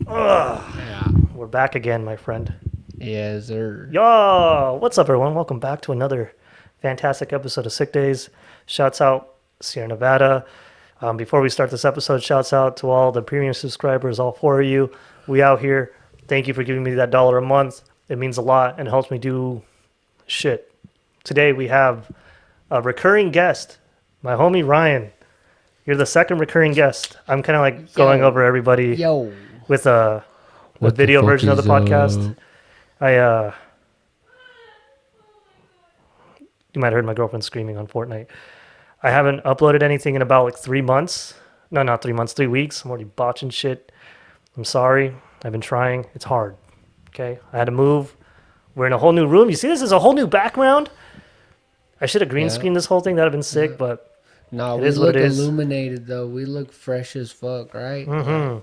Ugh. Yeah. We're back again, my friend. Yes, sir. Yo, what's up, everyone? Welcome back to another fantastic episode of Sick Days. Shouts out Sierra Nevada. Before we start this episode, shouts out to all the premium subscribers, all four of you. We out here. Thank you for giving me that $1 a month. It means a lot and helps me do shit. Today we have a recurring guest, my homie Ryan. You're the second recurring guest. I'm kind of like going over everybody Yo. with the What the video fuck version of the is podcast. up? You might have heard my girlfriend screaming on Fortnite. I haven't uploaded anything in about like 3 months. No, not 3 months, 3 weeks. I'm already botching shit. I'm sorry. I've been trying. It's hard. Okay. I had to move. We're in a whole new room. You see, this is a whole new background. I should have green Yeah. screened this whole thing. That would have been sick, but No, it we is what look it is. illuminated though. We look fresh as fuck, right? Mm-hmm.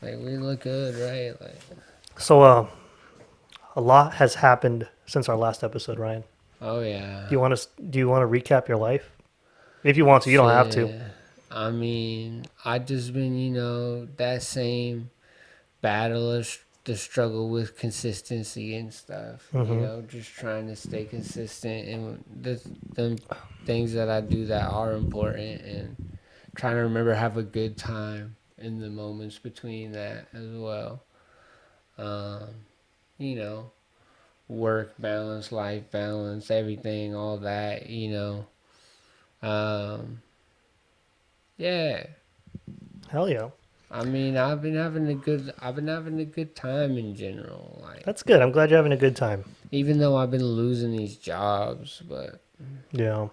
Like we look good, right? Like So, a lot has happened since our last episode, Ryan. oh yeah. Do you want to recap your life? If you want to, you don't have to. Shit. I mean, I just been, that same battle of the struggle with consistency and stuff. Mhm. Just trying to stay consistent and the things that I do that are important and trying to remember have a good time in the moments between that as well. Um, you know, work balance, life balance, everything, all that. Um, yeah. Hell yeah. I mean, I've been having a good time in general. Like, That's good. I'm glad you're having a good time. even though I've been losing these jobs, but Yeah.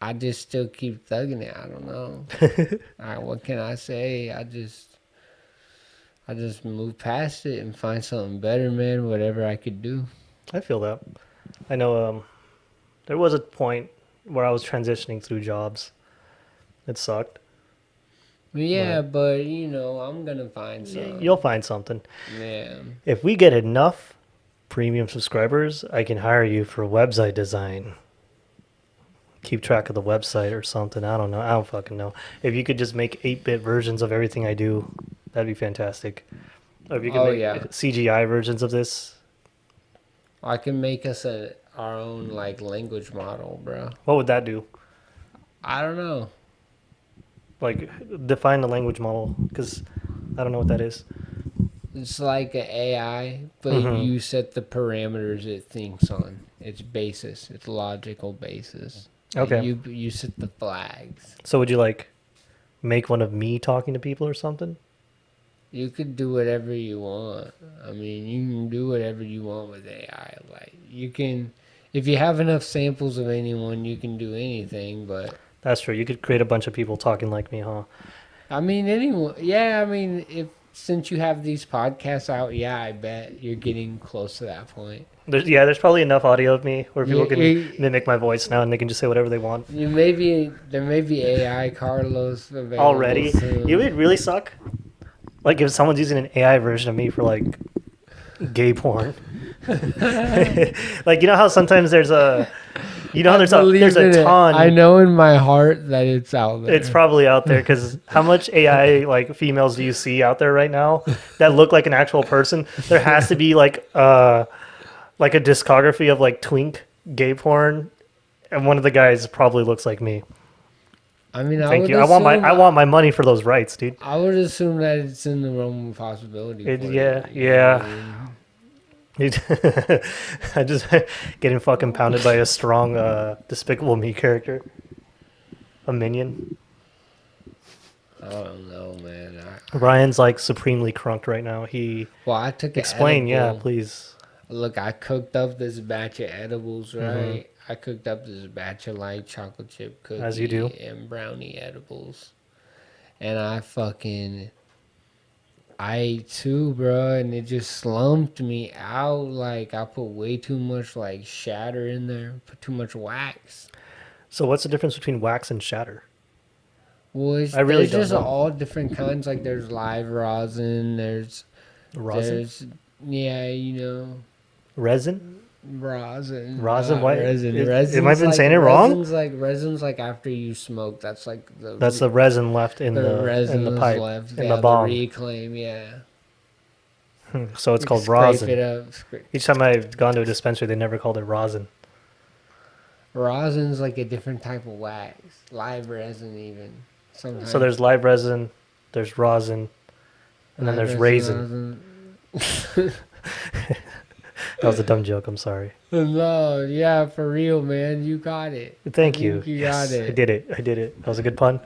I just still keep thugging it. I don't know. What can I say? I just move past it and find something better, man. Whatever I could do. I feel that. I know there was a point where I was transitioning through jobs. It sucked. Yeah, but I'm gonna find something. You'll find something. Yeah. If we get enough premium subscribers, I can hire you for website design. Keep track of the website or something. I don't know. I don't fucking know. If you could just make 8-bit versions of everything I do, that'd be fantastic. Or if you could Oh, make yeah. CGI versions of this, I can make us our own like language model, bro. what would that do? I don't know. Like, define the language model, because I don't know what that is. It's like an AI, but Mhm. you set the parameters it thinks on. Its basis, its logical basis. Like, Okay. You set the flags. So would you like make one of me talking to people or something? You could do whatever you want. I mean, you can do whatever you want with AI. Like you can, if you have enough samples of anyone, you can do anything. But That's true. You could create a bunch of people talking like me, huh? I mean, anyone. Yeah, I mean, if since you have these podcasts out, yeah, I bet you're getting close to that point. There's probably enough audio of me where people You- can you- mimic my voice now and they can just say whatever they want. There may be AI Carlos available Already, soon. it would really suck. Like if someone's using an AI version of me for like gay porn. Like how sometimes there's a, how there's believe in a it. ton. I know in my heart that it's out there. It's probably out there because how much AI like females do you see out there right now that look like an actual person? There has to be like a discography of like twink gay porn, and one of the guys probably looks like me. I mean, Thank you. I want my money for those rights, dude. I would assume that it's in the realm of possibility. For Yeah, you, you know what yeah. I mean? I just getting fucking pounded by a strong, Despicable Me character, a minion. I don't know, man. Ryan's like supremely crunked right now. I took an Explain, yeah, edible. please. Look, I cooked up this batch of edibles, right? Mhm. I cooked up this batch of like chocolate chip cookie As you do. and brownie edibles, and I ate too, bro, and it just slumped me out. Like I put way too much like shatter in there, put too much wax. So what's the difference between wax and shatter? Well, I really there's don't just know. all different kinds. Like there's live rosin, Rosin? yeah, Resin? rosin. Rosin? What? Resin. Am I Resin's been like, saying it wrong? Resin's like after you smoke. That's like That's the resin left in the the resin in the is pipe left. in Yeah, the bomb. reclaim. Yeah. So it's You called scrape rosin. it up. Each time I've gone to a dispensary, they never called it rosin. Rosin's like a different type of wax. Live resin, even sometimes. So there's live resin, there's rosin, and then Live there's resin, raisin. That was a dumb joke. I'm sorry. No, yeah, for real, man. You got it. Thank I you. think You Yes, got it. I did it. I did it. That was a good pun.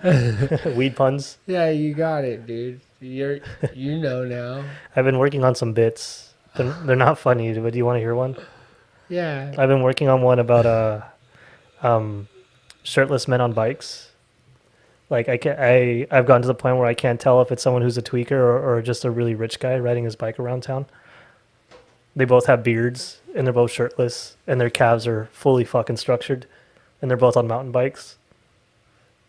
Weed puns. Yeah, you got it, dude. You know now. I've been working on some bits. They're not funny, but do you want to hear one? Yeah. I've been working on one about shirtless men on bikes. Like I've gotten to the point where I can't tell if it's someone who's a tweaker or just a really rich guy riding his bike around town. They both have beards and they're both shirtless and their calves are fully fucking structured and they're both on mountain bikes.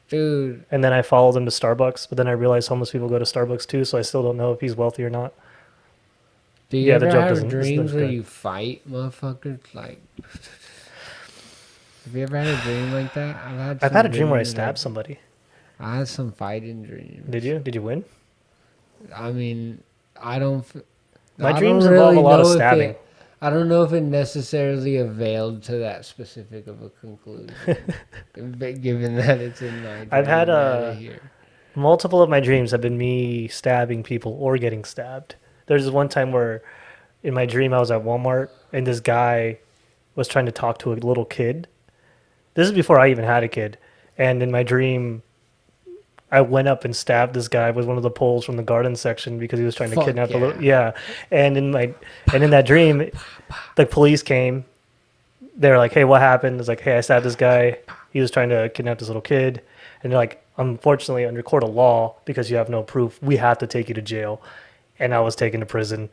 Dude. And then I followed him to Starbucks, but then I realized homeless people go to Starbucks too, so I still don't know if he's wealthy or not. Do you Yeah, the ever joke have doesn't- dreams where good. you fight motherfuckers? Like, have you ever had a dream like that? I've had a dream where I dreams stabbed that- somebody. I had some fighting dreams. Did you? Did you win? I mean, I don't. My I don't dreams involve a lot of know if stabbing. I don't know if it necessarily availed to that specific of a conclusion, but given that it's in my. I've had dream matter here. Multiple of my dreams have been me stabbing people or getting stabbed. There's this one time where in my dream I was at Walmart and this guy was trying to talk to a little kid. This is before I even had a kid. And in my dream, I went up and stabbed this guy with one of the poles from the garden section because he was trying to Fuck kidnap the yeah. little. Yeah. And in that dream, the police came. They're like, "Hey, what happened?" It's like, "Hey, I stabbed this guy. He was trying to kidnap this little kid." And they're like, "Unfortunately, under court of law, because you have no proof, we have to take you to jail." And I was taken to prison,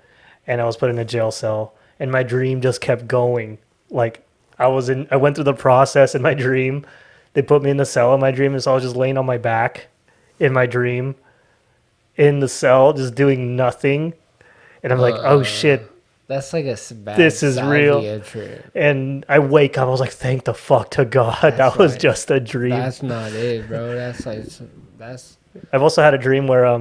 and I was put in a jail cell. And my dream just kept going. Like I went through the process in my dream. They put me in the cell in my dream, and so I was just laying on my back in my dream, in the cell, just doing nothing. And I'm like, "Oh shit, That's like a bad This is real. salvia trip. And I wake up, I was like, thank the fuck to God. That was right. just a dream. That's not it, bro. That's like that's I've also had a dream where I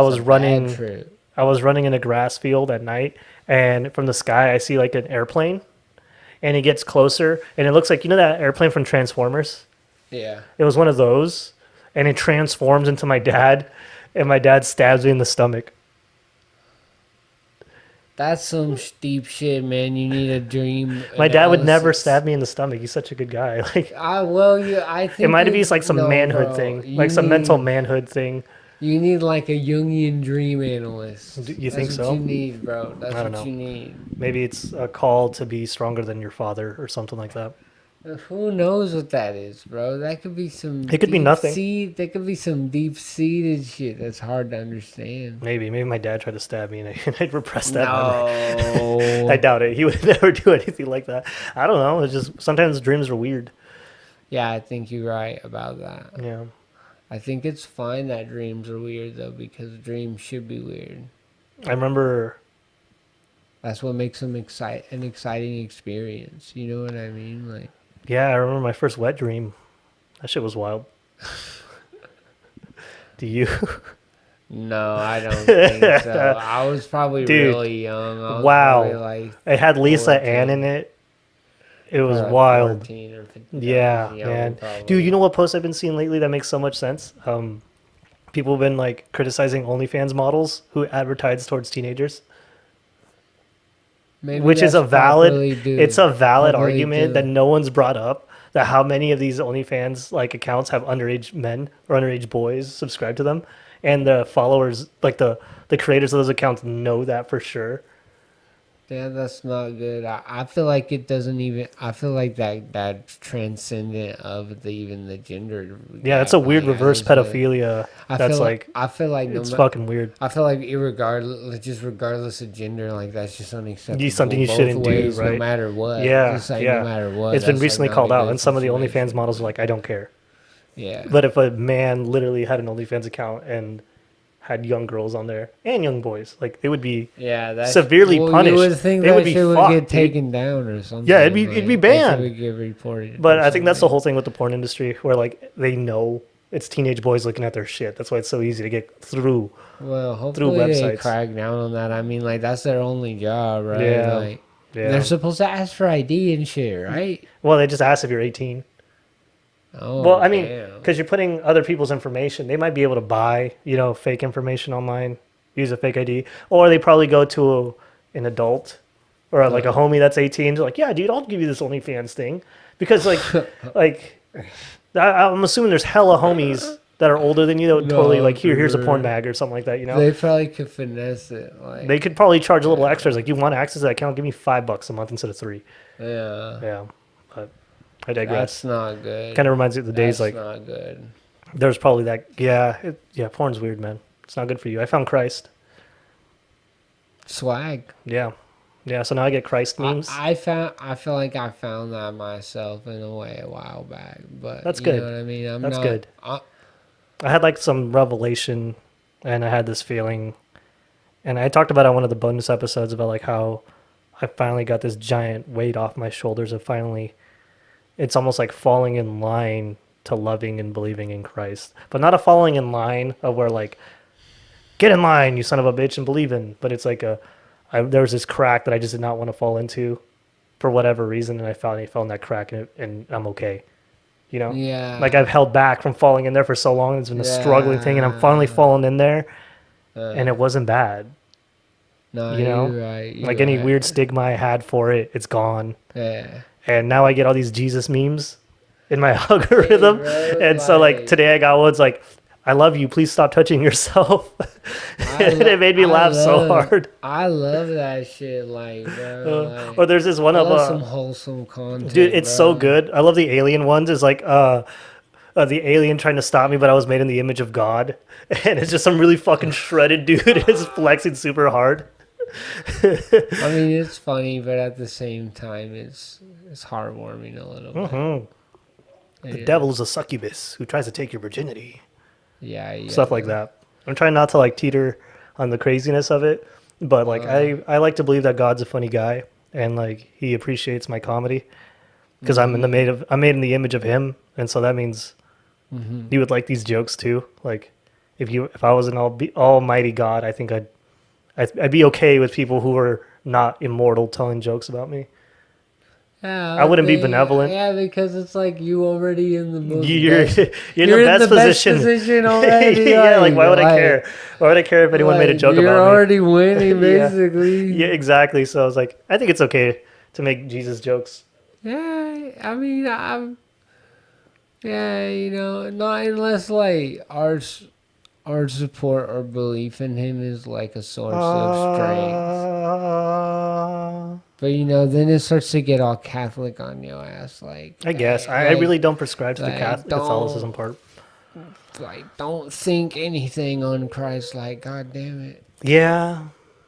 was a bad running trip. I was running in a grass field at night, and from the sky I see like an airplane, and it gets closer, and it looks like, you know that airplane from Transformers? Yeah. It was one of those, and it transforms into my dad, and my dad stabs me in the stomach. That's some deep shit, man. You need a dream. My dad would never analysis. stab me in the stomach. He's such a good guy. Like I think it might be it's- like some no, manhood bro. thing, You like some need- mental manhood thing. You need like a Jungian dream analyst. You think That's so? what you need, bro. That's I don't what know. you need. Maybe it's a call to be stronger than your father or something like that. Who knows what that is, bro? That could be some. It could be nothing. That could be some deep-seated shit that's hard to understand. Maybe my dad tried to stab me and I'd repress that memory. No. I doubt it. He would never do anything like that. I don't know. It's just sometimes dreams are weird. Yeah, I think you're right about that. Yeah. I think it's fine that dreams are weird though, because dreams should be weird. I remember. That's what makes them an exciting experience. You know what I mean? Like. Yeah, I remember my first wet dream. That shit was wild. Do you? No, I don't think so. I was probably Dude, really young. I was wow. probably like It had Lisa 14. Ann in it. It was like wild. 14 or 15. Yeah, Young, man. probably. Dude, you know what post I've been seeing lately that makes so much sense? People have been like criticizing OnlyFans models who advertise towards teenagers. Maybe Which is a that's valid properly due. it's a valid Properly argument due. that no one's brought up, that how many of these OnlyFans like accounts have underage men or underage boys subscribe to them, and the followers, like the creators of those accounts, know that for sure. Yeah, that's not good. I feel like it doesn't even. I feel like that's transcendent of even the gender. Yeah, it's a weird Like, reverse I just feel- pedophilia. I That's feel like I feel like it's fucking weird. I feel like regardless of gender, like that's just unacceptable. Something you both shouldn't do, ways, right? No matter what. Yeah, Just like yeah. No matter what. It's been that's, like, recently not called a out, good and some of the situation. OnlyFans models are like, I don't care. Yeah. But if a man literally had an OnlyFans account and had young girls on there and young boys, like they would be Yeah, that's severely punished. You would think They that would be shit would fucked, get dude. taken down or something. Yeah, it'd be That shit banned. would get reported. But or I think that's the something. whole thing with the porn industry, where like they know It's teenage boys looking at their shit. That's why it's so easy to get through. Well, hopefully they websites. crack down on that. I mean, like, that's their only job, right? Yeah. Like, Yeah. they're supposed to ask for ID and shit, right? Well, they just ask if you're 18. Oh, Well, I mean, damn. because you're putting other people's information, they might be able to buy, fake information online, use a fake ID, or they probably go to an adult or like a homie that's 18. They're like, yeah, dude, I'll give you this OnlyFans thing, because like I'm assuming there's hella homies that are older than you that would totally like here's a porn bag or something like that. They probably could finesse it. Like, They could probably charge a little extra. It's like, you want access to that account? Give me $5 a month instead of $3. yeah, Yeah, but I digress. that's not good. Kind of reminds me of the days That's like not good. there's probably that. Yeah, porn's weird, man. It's not good for you. I found Christ. Swag. Yeah. So now I get Christ memes. I feel like I found that myself in a way a while back, but That's you good. know what I mean? That's good. I had like some revelation, and I had this feeling, and I talked about it on one of the bonus episodes about like how I finally got this giant weight off my shoulders of finally, it's almost like falling in line to loving and believing in Christ, but not a falling in line of where like, get in line, you son of a bitch, and believe in, but it's like there was this crack that I just did not want to fall into for whatever reason, and I finally fell in that crack, and I'm okay. Yeah. Like I've held back from falling in there for so long. It's been a struggling thing, and I'm finally falling in there, and it wasn't bad. No, You're right. Like any weird stigma I had for it, it's gone. Yeah. And now I get all these Jesus memes in my algorithm, Hey, bro, and so like today I got one's like, I love you, please stop touching yourself. And it made me laugh so hard. I love that shit, like, bro. Like, Or there's this one I of love some wholesome content, dude, it's bro. so good. I love the alien ones. It's like the alien trying to stop me, but I was made in the image of God, and it's just some really fucking shredded dude is flexing super hard. I mean, it's funny, but at the same time, it's heartwarming a little bit. Mm-hmm. The devil is a succubus who tries to take your virginity. Yeah. Stuff like that. I'm trying not to like teeter on the craziness of it, but like I like to believe that God's a funny guy, and like he appreciates my comedy because I'm made in the image of him, and so that means he would like these jokes too. Like if I was an almighty God, I think I'd be okay with people who are not immortal telling jokes about me. Yeah, I wouldn't be benevolent. Yeah, because it's like you already in the most You're best, in the best position already. Yeah, like why would I care? Why would I care if anyone made a joke about me? You're already winning, Yeah. basically. Yeah, exactly. So I was like, I think it's okay to make Jesus jokes. Yeah, I mean, not unless like our support or belief in him is like a source of strength. But then it starts to get all Catholic on your ass. Like, I guess I really don't prescribe to the Catholicism part. Like, don't think anything on Christ. Like, God damn it. Yeah,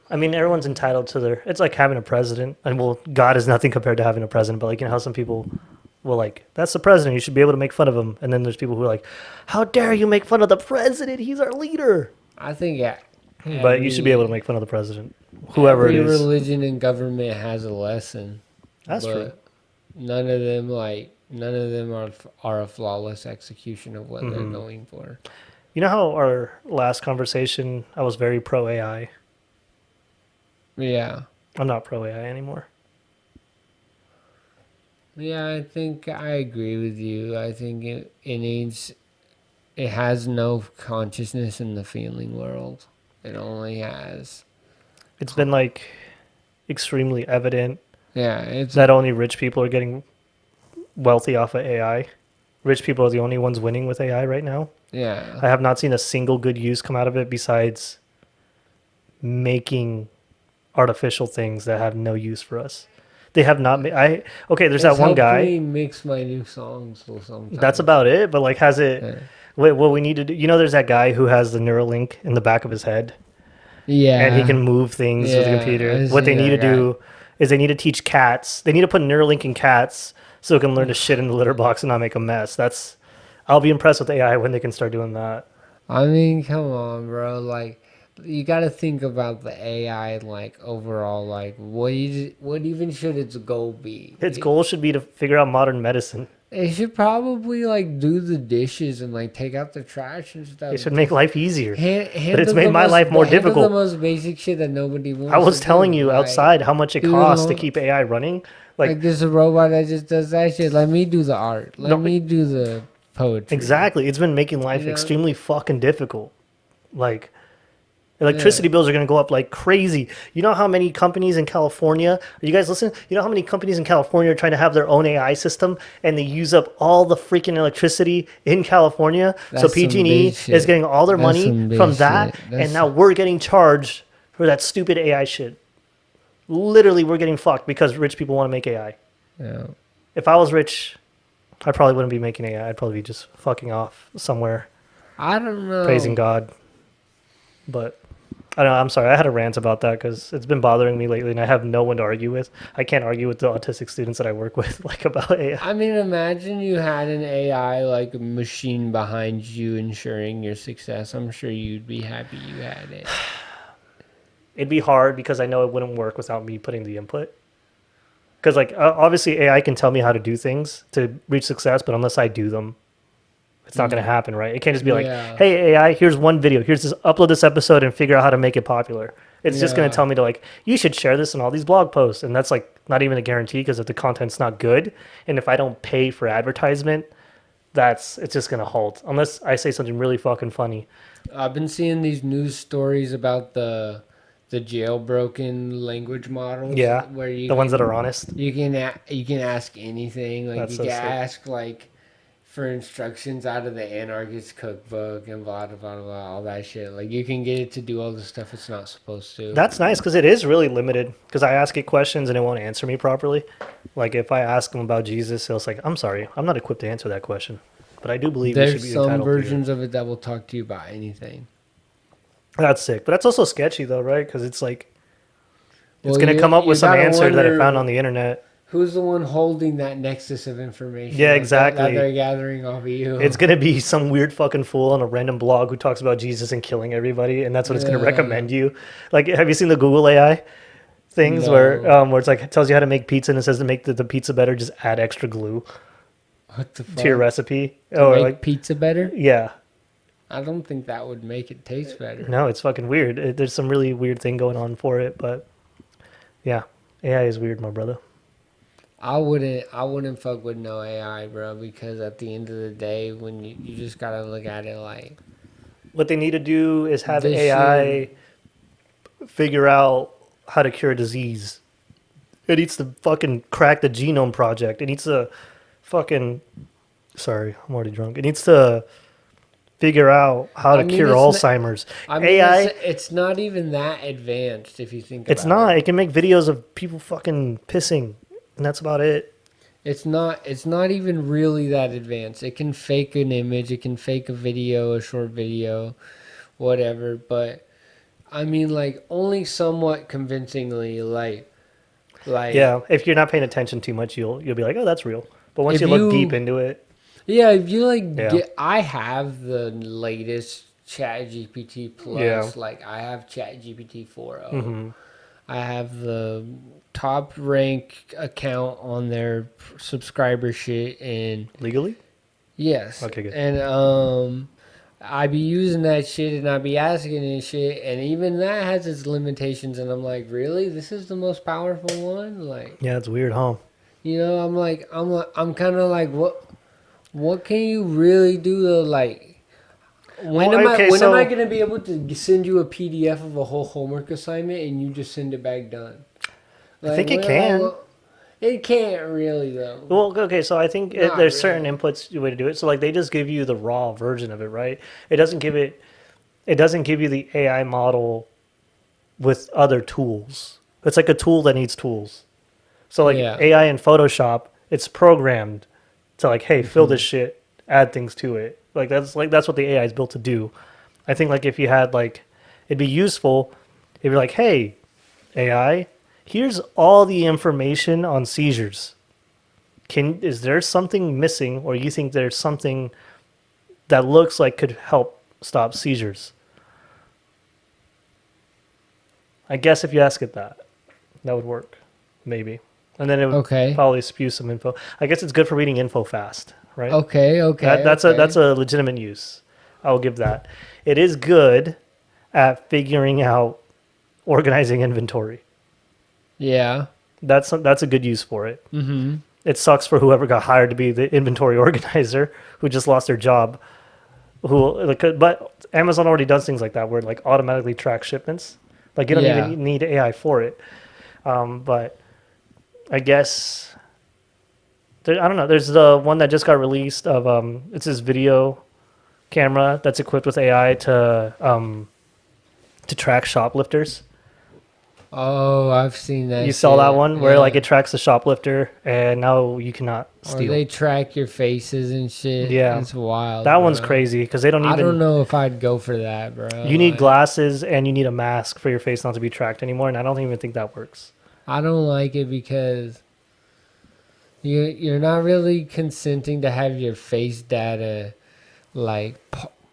I mean, everyone's entitled to their. It's like having a president, and well, God is nothing compared to having a president. But like, how some people will like, that's the president. You should be able to make fun of him. And then there's people who are like, how dare you make fun of the president? He's our leader. I think but you should be able to make fun of the president, whoever it is. Every religion and government has a lesson. That's true. None of them are a flawless execution of what they're going for. You know how our last conversation, I was very pro AI. Yeah. I'm not pro AI anymore. Yeah, I think I agree with you. I think it has no consciousness in the feeling world. It only has. It's been like extremely evident Yeah, that only rich people are getting wealthy off of AI. Rich people are the only ones winning with AI right now. Yeah. I have not seen a single good use come out of it besides making artificial things that have no use for us. They have not made. There's that one guy. Helped me mix my new songs sometimes. That's about it. But like, has it? Yeah. Wait, what we need to do? There's that guy who has the Neuralink in the back of his head. Yeah. And he can move things with the computer. What they need to do is they need to teach cats. They need to put Neuralink in cats so it can learn to shit in the litter box and not make a mess. I'll be impressed with AI when they can start doing that. I mean, come on, bro. Like, you got to think about the AI, like, overall, like, what even should its goal be? Its goal should be to figure out modern medicine. They should probably like do the dishes and like take out the trash and stuff. It should make life easier. But it's Handle made the my most, life more handle the difficult. most basic shit that nobody I wants was to telling do. you Like, outside how much it do the costs to whole- keep AI running. Like, there's a robot that just does that shit. Let me do the art. Let No, me do the poetry. exactly. It's been making life You know? extremely fucking difficult. Like, electricity bills are going to go up like crazy. You know how many companies in California, are you guys listening? You know how many companies in California are trying to have their own AI system and they use up all the freaking electricity in California? So That's some PG&E big shit. is getting all their That's money some big from that. shit. And That's- now we're getting charged for that stupid AI shit. Literally, we're getting fucked because rich people want to make AI. Yeah. If I was rich, I probably wouldn't be making AI. I'd probably be just fucking off somewhere, I don't know. praising God. But I don't know. I'm sorry. I had a rant about that because it's been bothering me lately, and I have no one to argue with. I can't argue with the autistic students that I work with, like about AI. I mean, imagine you had an AI like machine behind you ensuring your success. I'm sure you'd be happy you had it. It'd be hard because I know it wouldn't work without me putting the input. Because like obviously AI can tell me how to do things to reach success, but unless I do them, it's not going to happen, right? It can't just be like, Yeah. hey AI, here's one video, here's this, upload this episode and figure out how to make it popular. It's just going Yeah. to tell me to like, you should share this in all these blog posts, and that's like not even a guarantee because if the content's not good, and if I don't pay for advertisement, it's just going to halt unless I say something really fucking funny. I've been seeing these news stories about the jailbroken language models. Yeah, where you the ones that can- are honest. You can ask anything. Like That's you so can sick. ask like for instructions out of the anarchist cookbook and blah blah blah blah all that shit. Like you can get it to do all the stuff it's not supposed to. That's nice because it is really limited because I ask it questions and it won't answer me properly. Like if I ask him about Jesus, it's like, I'm sorry, I'm not equipped to answer that question. But I do believe you should There's be some entitled to your- versions of it that will talk to you about anything. That's sick. But that's also sketchy though, right? Because it's like, it's Well, going to you- come up with you some gotta answer that it wonder- found on the internet. Who's the one holding that nexus of information? Yeah, that exactly. they're gathering off of you. It's going to be some weird fucking fool on a random blog who talks about Jesus and killing everybody. And that's what it's going to Yeah. recommend you. Like, have you seen the Google AI things No. where it's like, it tells you how to make pizza and it says to make the pizza better, just add extra glue What the fuck? to your recipe. To Or make like, pizza better? yeah. I don't think that would make it taste better. No, it's fucking weird. There's some really weird thing going on for it, but yeah, AI is weird, my brother. I wouldn't fuck with no AI, bro, because at the end of the day, when you just gotta look at it like What they need to do is have They AI figure out how to cure disease. It needs to fucking crack the genome project. It needs to fucking, sorry, I'm already drunk. It needs to figure out how to I mean, cure it's not- Alzheimer's. I mean, AI, it's not even that advanced if you think it's about not. it. It can make videos of people fucking pissing, and that's about it. It's not even really that advanced. It can fake an image, it can fake a video, a short video, whatever, but I mean like only somewhat convincingly like Yeah, if you're not paying attention too much, you'll be like, oh, that's real. But once If you look you- deep into it, Yeah, if you like Yeah. I have the latest Chat GPT plus. Yeah. Like I have Chat GPT 4.0. hmm I have the top rank account on their subscriber shit and legally. yes. Okay, good. And I be using that shit and I be asking it shit and even that has its limitations and I'm like, really? This is the most powerful one? Like, Yeah, it's weird, huh? you know, I'm kind of like, what can you really do to like? When Well, okay, am I so- gonna be able to send you a PDF of a whole homework assignment and you just send it back done? I think it when can. It can't really though. Well, okay, so I think Not there's certain really. inputs way to do it. So like they just give you the raw version of it, right? It doesn't give you the AI model with other tools. It's like a tool that needs tools. So like Yeah. AI in Photoshop, it's programmed to like, hey, fill this shit, add things to it. That's what the AI is built to do. I think like if you had like, it'd be useful if you're like, hey, AI, here's all the information on seizures. Is there something missing, or you think there's something that looks like could help stop seizures? I guess if you ask it that would work, maybe. and then it would Okay. probably spew some info. I guess it's good for reading info fast, right? Okay. Okay. That's okay. a legitimate use. I will give that. It is good at figuring out organizing inventory. Yeah. That's a good use for it. Mm-hmm. It sucks for whoever got hired to be the inventory organizer who just lost their job. But Amazon already does things like that where it like automatically tracks shipments. Like you don't Yeah. even need AI for it. But I guess I don't know. There's the one that just got released of it's this video camera that's equipped with AI to track shoplifters. Oh, I've seen that. You saw that shit. one where like Yeah. it tracks the shoplifter and now you cannot Or steal. they track your faces and shit. Yeah. It's wild. That one's bro. crazy because they don't even. I don't know if I'd go for that, bro. You need Like, glasses and you need a mask for your face not to be tracked anymore, and I don't even think that works. I don't like it because you're not really consenting to have your face data like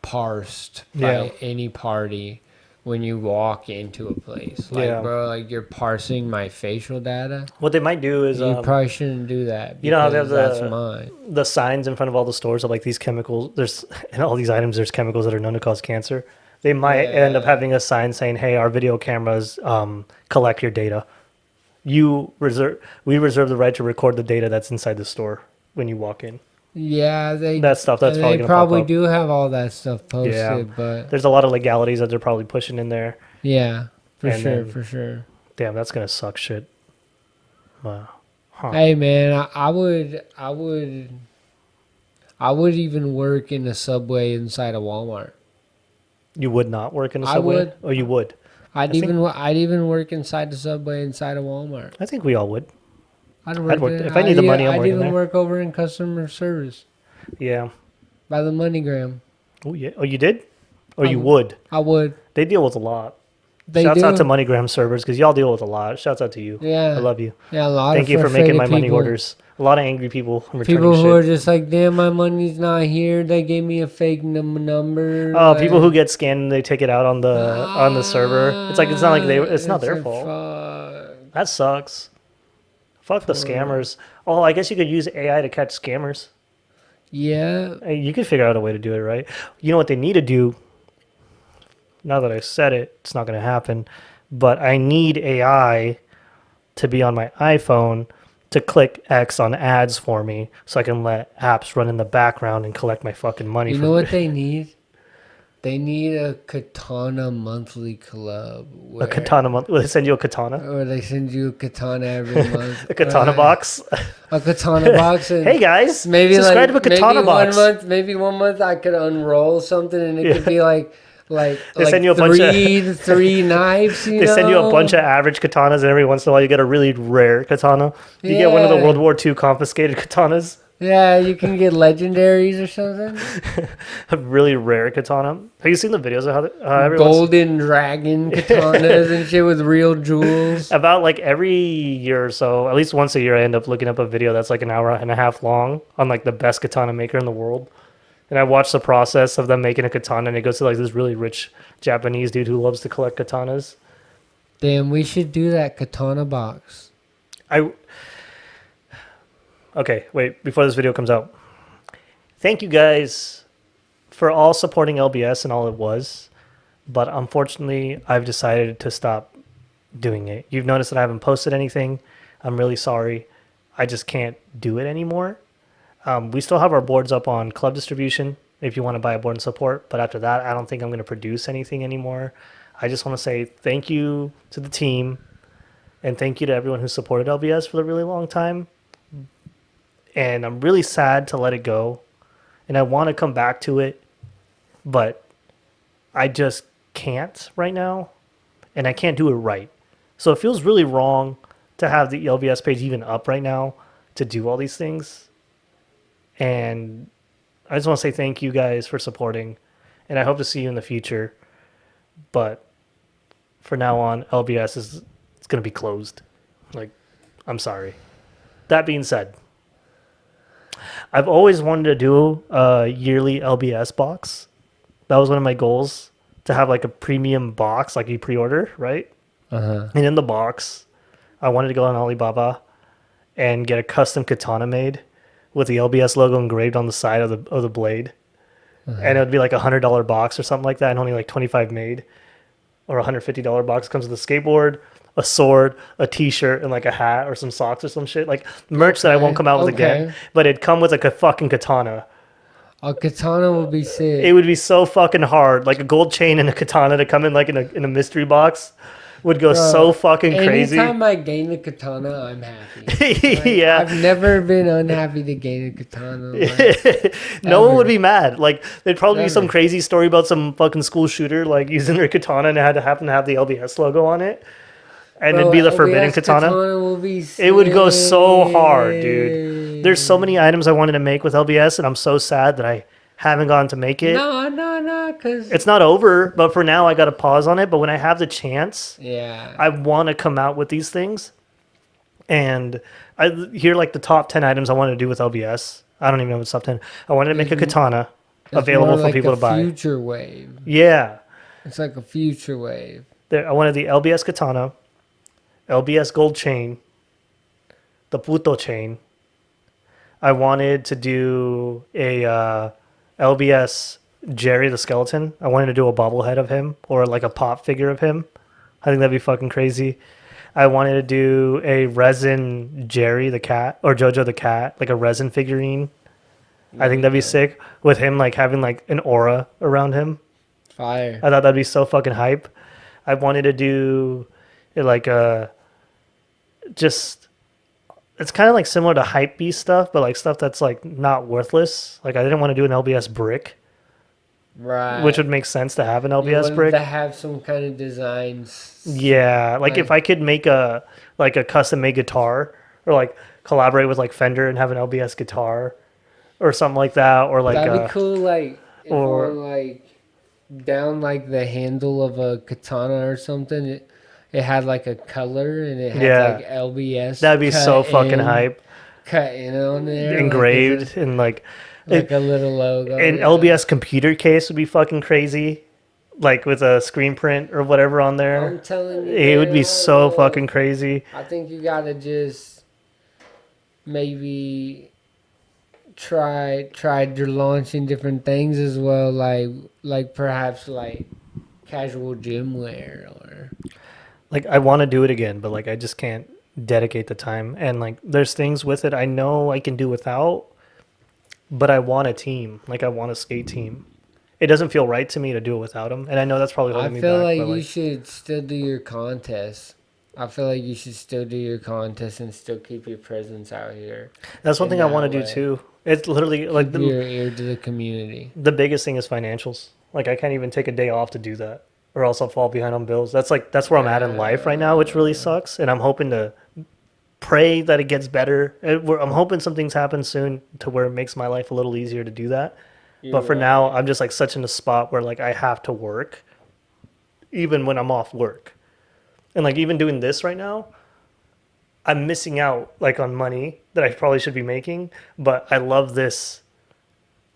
parsed Yeah. by any party when you walk into a place. Like, Yeah. bro, like you're parsing my facial data. What they might do is You probably shouldn't do that. you know how they have because the- that's mine. the signs in front of all the stores of like these chemicals. There's in all these items. There's chemicals that are known to cause cancer. They might end up Yeah. having a sign saying, "Hey, our video cameras collect your data. We reserve the right to record the data that's inside the store when you walk in." Yeah, That stuff that's and probably they gonna pop probably up. do have all that stuff posted, Yeah. but There's a lot of legalities that they're probably pushing in there. yeah, for And sure, then- for sure. Damn, that's gonna suck shit. Wow. Huh. Hey man, I would even work in a Subway inside a Walmart. You would not work in a I Subway? would. Or you would? I'd even work inside the Subway inside a Walmart. I think we all would. I'd work- in- if I need the money, I'm I'd working even there. work over in customer service Yeah. by the MoneyGram. Oh, yeah. Oh, you did? Or I you would. would? I would. They deal with a lot. They Shouts do. out to MoneyGram servers because y'all deal with a lot. Shouts out to you. Yeah. I love you. Yeah, a lot Thank of you for making my frustrated money people. orders. A lot of angry people returning People who shit. are just like, damn, my money's not here. They gave me a fake number. Oh, people who get scanned and they take it out on the server. It's like it's not like it's not their like, fault. fuck. That sucks. Fuck the scammers. Oh, I guess you could use AI to catch scammers. Yeah. Hey, you could figure out a way to do it, right? You know what they need to do? Now that I said it, it's not going to happen. But I need AI to be on my iPhone to click X on ads for me so I can let apps run in the background and collect my fucking money. You for know what they need? They need a Katana monthly club. A katana month. Will they send you a katana? Or they send you a katana every month. A katana box? A katana box. And Hey guys, maybe subscribe like to a katana box. Maybe 1 month I could unroll something and it could be like They send you a bunch of- three knives. They send you a bunch of average katanas, and every once in a while you get a really rare katana. You get one of the Yeah. World War II confiscated katanas. Yeah, you can get legendaries or something. A really rare katana. Have you seen the videos of how everyone's Golden dragon katanas and shit with real jewels. about like every year or so, at least once a year, I end up looking up a video that's like an hour and a half long on like the best katana maker in the world. And I watch the process of them making a katana, and it goes to like this really rich Japanese dude who loves to collect katanas. Damn, we should do that katana box. Okay, wait, before this video comes out. Thank you guys for all supporting LBS and all it was. But unfortunately, I've decided to stop doing it. You've noticed that I haven't posted anything. I'm really sorry. I just can't do it anymore. We still have our boards up on club distribution if you want to buy a board and support. But after that, I don't think I'm going to produce anything anymore. I just want to say thank you to the team. And thank you to everyone who supported LBS for a really long time. And I'm really sad to let it go. And I want to come back to it. But I just can't right now. And I can't do it right. So it feels really wrong to have the LBS page even up right now to do all these things. And I just want to say thank you guys for supporting. And I hope to see you in the future. But for now on, LBS is it's going to be closed. Like, I'm sorry. That being said, I've always wanted to do a yearly LBS box. That was one of my goals, to have like a premium box, like you pre-order, right? Uh-huh. And in the box, I wanted to go on Alibaba and get a custom katana made with the LBS logo engraved on the side of the blade. And it would be like $100 box or something like that, and only like 25 made, or $150 box comes with a skateboard, a sword, a T-shirt, and like a hat or some socks or some shit, like merch that I won't come out with again. But it'd come with like a fucking katana. A katana would be sick. It would be so fucking hard, like a gold chain and a katana to come in like in a mystery box. Would go so fucking crazy. Anytime I gain a katana, I'm happy. Like, yeah. I've never been unhappy to gain a katana. Like, no one would be mad. Like, there'd probably be some crazy story about some fucking school shooter, like, using their katana and it had to happen to have the LBS logo on it. And it'd be the forbidden katana. Will be it would go so hard, dude. There's so many items I wanted to make with LBS, and I'm so sad that I haven't gotten to make it. No, because it's not over, but for now I got to pause on it. But when I have the chance, yeah, I want to come out with these things. And I here like the top 10 items I wanted to do with LBS. I don't even know what's top 10. I wanted to make a katana available for people to buy. Future wave. Yeah, it's like a future wave. I wanted the LBS katana, LBS gold chain, the puto chain. I wanted to do a LBS Jerry the skeleton. I wanted to do a bobblehead of him or like a pop figure of him. I think that'd be fucking crazy. I wanted to do a resin Jerry the cat or Jojo the cat, like a resin figurine. I think that'd be sick with him like having like an aura around him. Fire. I thought that'd be so fucking hype. I wanted to do like just it's kind of like similar to hype beast stuff, but like stuff that's like not worthless. Like I didn't want to do an LBS brick, right? Which would make sense to have an LBS brick. To have some kind of designs. Yeah, like if I could make a custom made guitar, or like collaborate with like Fender and have an LBS guitar, or something like that, or like that'd be cool. Like or like down like the handle of a katana or something. It had like a color and it had like LBS. That'd be so fucking hype. Cut in on there. Engraved like and like a little logo. An LBS computer case would be fucking crazy. Like with a screen print or whatever on there. I'm telling you. It would be so fucking crazy. I think you gotta just maybe try launching different things as well. Like perhaps like casual gym wear or... Like, I want to do it again, but, like, I just can't dedicate the time. And, like, there's things with it I know I can do without, but I want a team. Like, I want a skate team. It doesn't feel right to me to do it without them. And I know that's probably holding me back. I feel like you should still do your contests. I feel like you should still do your contests and still keep your presence out here. That's one thing I want to do, too. It's literally, like... your ear to the community. The biggest thing is financials. Like, I can't even take a day off to do that, or else I'll fall behind on bills. That's where I'm at in life right now, which really sucks. And I'm hoping to pray that it gets better. I'm hoping some things happen soon to where it makes my life a little easier to do that. But for now, I'm just like such in a spot where like I have to work, even when I'm off work. And like even doing this right now, I'm missing out like on money that I probably should be making. But I love this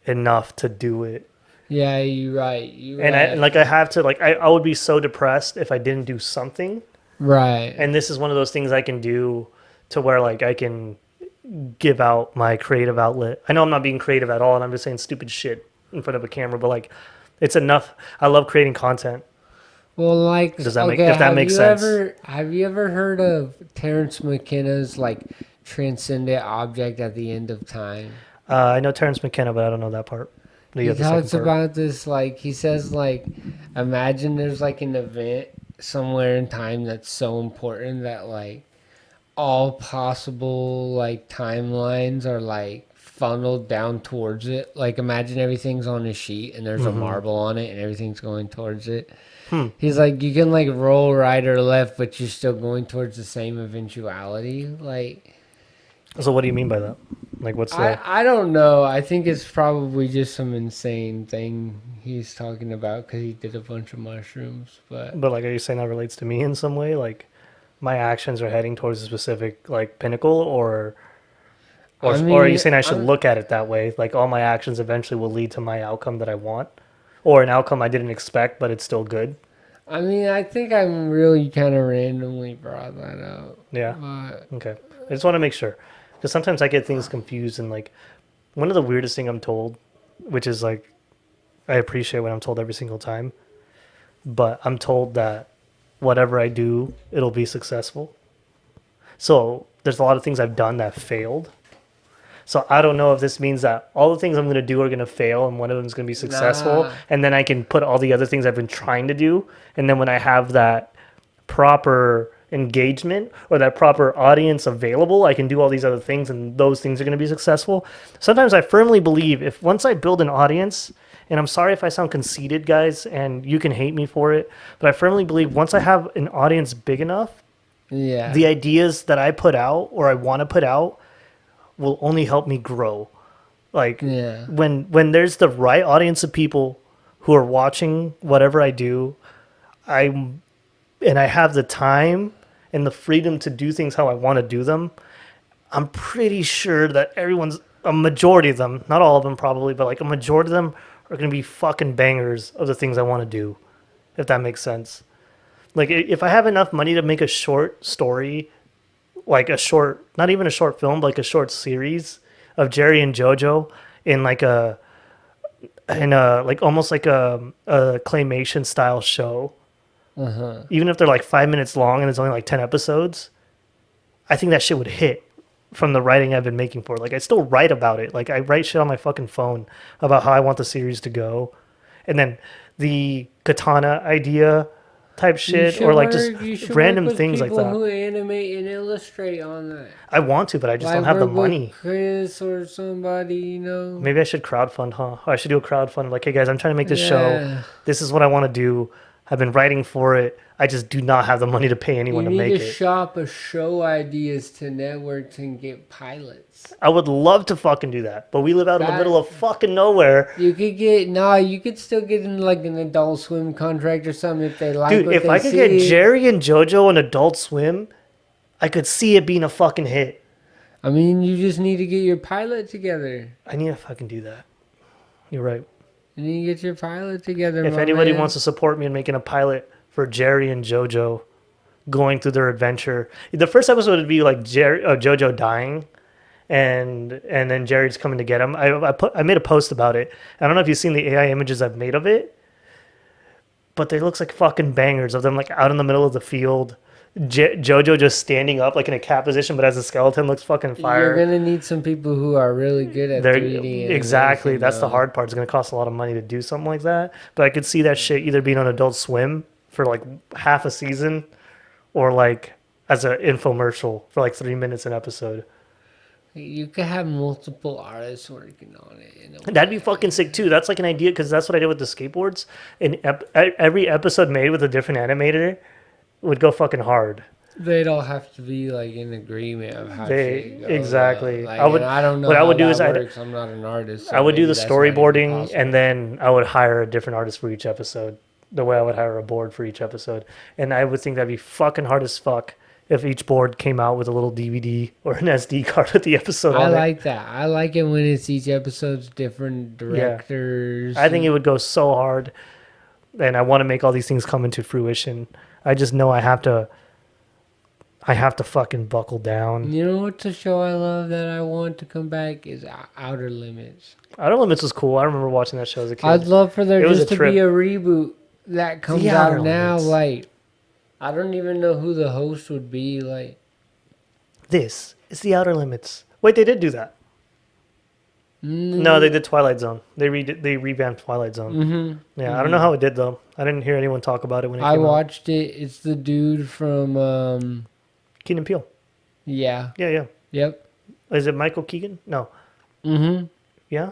enough to do it. Yeah, you're right. And I have to, like, I would be so depressed if I didn't do something. Right. And this is one of those things I can do to where, like, I can give out my creative outlet. I know I'm not being creative at all, and I'm just saying stupid shit in front of a camera, but, like, it's enough. I love creating content. Well, like, if that makes sense. Have you ever heard of Terrence McKenna's, like, transcendent object at the end of time? I know Terrence McKenna, but I don't know that part. He talks about this, like, he says, like, imagine there's, like, an event somewhere in time that's so important that, like, all possible, like, timelines are, like, funneled down towards it. Like, imagine everything's on a sheet and there's a marble on it and everything's going towards it. He's like, you can, like, roll right or left, but you're still going towards the same eventuality. Like... So what do you mean by that? Like, what's the... I don't know. I think it's probably just some insane thing he's talking about because he did a bunch of mushrooms. But like, are you saying that relates to me in some way? Like, my actions are heading towards a specific, like, pinnacle? Or are you saying I should look at it that way? Like, all my actions eventually will lead to my outcome that I want? Or an outcome I didn't expect, but it's still good? I mean, I think I'm really kind of randomly brought that up. Yeah. But Okay. I just want to make sure, because sometimes I get things confused, and like one of the weirdest thing I'm told, which is like I appreciate what I'm told every single time, but I'm told that whatever I do, it'll be successful. So there's a lot of things I've done that failed. So I don't know if this means that all the things I'm going to do are going to fail and one of them is going to be successful. nah, And then I can put all the other things I've been trying to do. And then when I have that proper engagement or that proper audience available, I can do all these other things and those things are going to be successful. Sometimes I firmly believe if once I build an audience, and I'm sorry if I sound conceited, guys, and you can hate me for it, but I firmly believe once I have an audience big enough, yeah, the ideas that I put out or I want to put out will only help me grow. Like yeah, when there's the right audience of people who are watching whatever I do, I'm and I have the time and the freedom to do things how I want to do them, I'm pretty sure that a majority of them, not all of them probably, but like a majority of them are going to be fucking bangers of the things I want to do, if that makes sense. Like if I have enough money to make a short story, like a short, not even a short film, but like a short series of Jerry and JoJo in like like almost like a claymation style show, even if they're like 5 minutes long and it's only like 10 episodes, I think that shit would hit from the writing I've been making for it. Like I still write about it. Like I write shit on my fucking phone about how I want the series to go. And then the katana idea type shit or like just random things like that. Who animate and illustrate on that. I want to, but I just don't have the money. Chris or somebody, you know. Maybe I should crowdfund, huh? Or I should do a crowdfund. Like, hey guys, I'm trying to make this show. Yeah. This is what I want to do. I've been writing for it. I just do not have the money to pay anyone You to make need to it. shop a show ideas to networks and get pilots. I would love to fucking do that, but we live out in the middle of fucking nowhere. You could still get in like an Adult Swim contract or something if they like. Dude, what if they I could see. get Jerry and JoJo on Adult Swim, I could see it being a fucking hit. I mean, you just need to get your pilot together. I need to fucking do that. You're right. You need to get your pilot together. If anybody wants to support me in making a pilot for Jerry and JoJo going through their adventure, the first episode would be like JoJo dying, and then Jerry's coming to get him. I made a post about it. I don't know if you've seen the AI images I've made of it, but they looks like fucking bangers of them like out in the middle of the field. JoJo just standing up like in a cat position, but as a skeleton looks fucking fire. You're gonna need some people who are really good at 3D. Exactly. That's the though. hard part. It's going to cost a lot of money to do something like that. But I could see that shit either being on Adult Swim for like half a season or like as an infomercial for like 3 minutes an episode. You could have multiple artists working on it. That'd be fucking sick too. That's like an idea because that's what I did with the skateboards. And every episode made with a different animator would go fucking hard. They'd all have to be like in agreement of how shit goes. Exactly. Like, I don't know what I how would do that is works. I'm not an artist. So I would do maybe the that's not even storyboarding possible. and then I would hire a different artist for each episode. The way I would hire a board for each episode. And I would think that'd be fucking hard as fuck if each board came out with a little DVD or an SD card with the episode I on it. like that. I like it when it's each episode's different directors. I think it would go so hard. And I want to make all these things come into fruition. I just know I have to fucking buckle down. You know what's a show I love that I want to come back is Outer Limits. Outer Limits was cool. I remember watching that show as a kid. I'd love for there It was just a to be trip. a reboot that comes The out Outer now. Limits. Like, I don't even know who the host would be. Like, This is the Outer Limits. Wait, they did do that. No, they did Twilight Zone. They revamped Twilight Zone. Mm-hmm. Yeah, I don't know how it did though. I didn't hear anyone talk about it when it I came out. watched it. It's the dude from Keenan Peele. yeah. Yeah. Yep. Is it Michael Keegan? No. Mm-hmm. Yeah.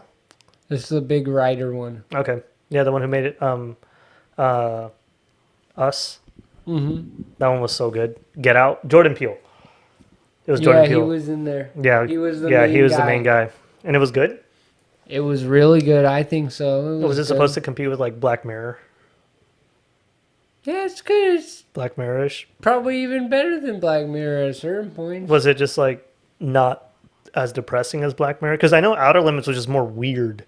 It's the big writer one. Okay. Yeah, the one who made it. Us. Mm-hmm. That one was so good. Get Out. Jordan Peele. It was Yeah, Jordan he Peele. was in there. Yeah. He was the yeah, main he was the guy. main guy, and it was good. It was really good. I think so. Was it supposed to compete with like Black Mirror? Yeah, it's good. It's Black Mirror-ish. probably even better than Black Mirror at a certain point. Was it just like not as depressing as Black Mirror? Because I know Outer Limits was just more weird.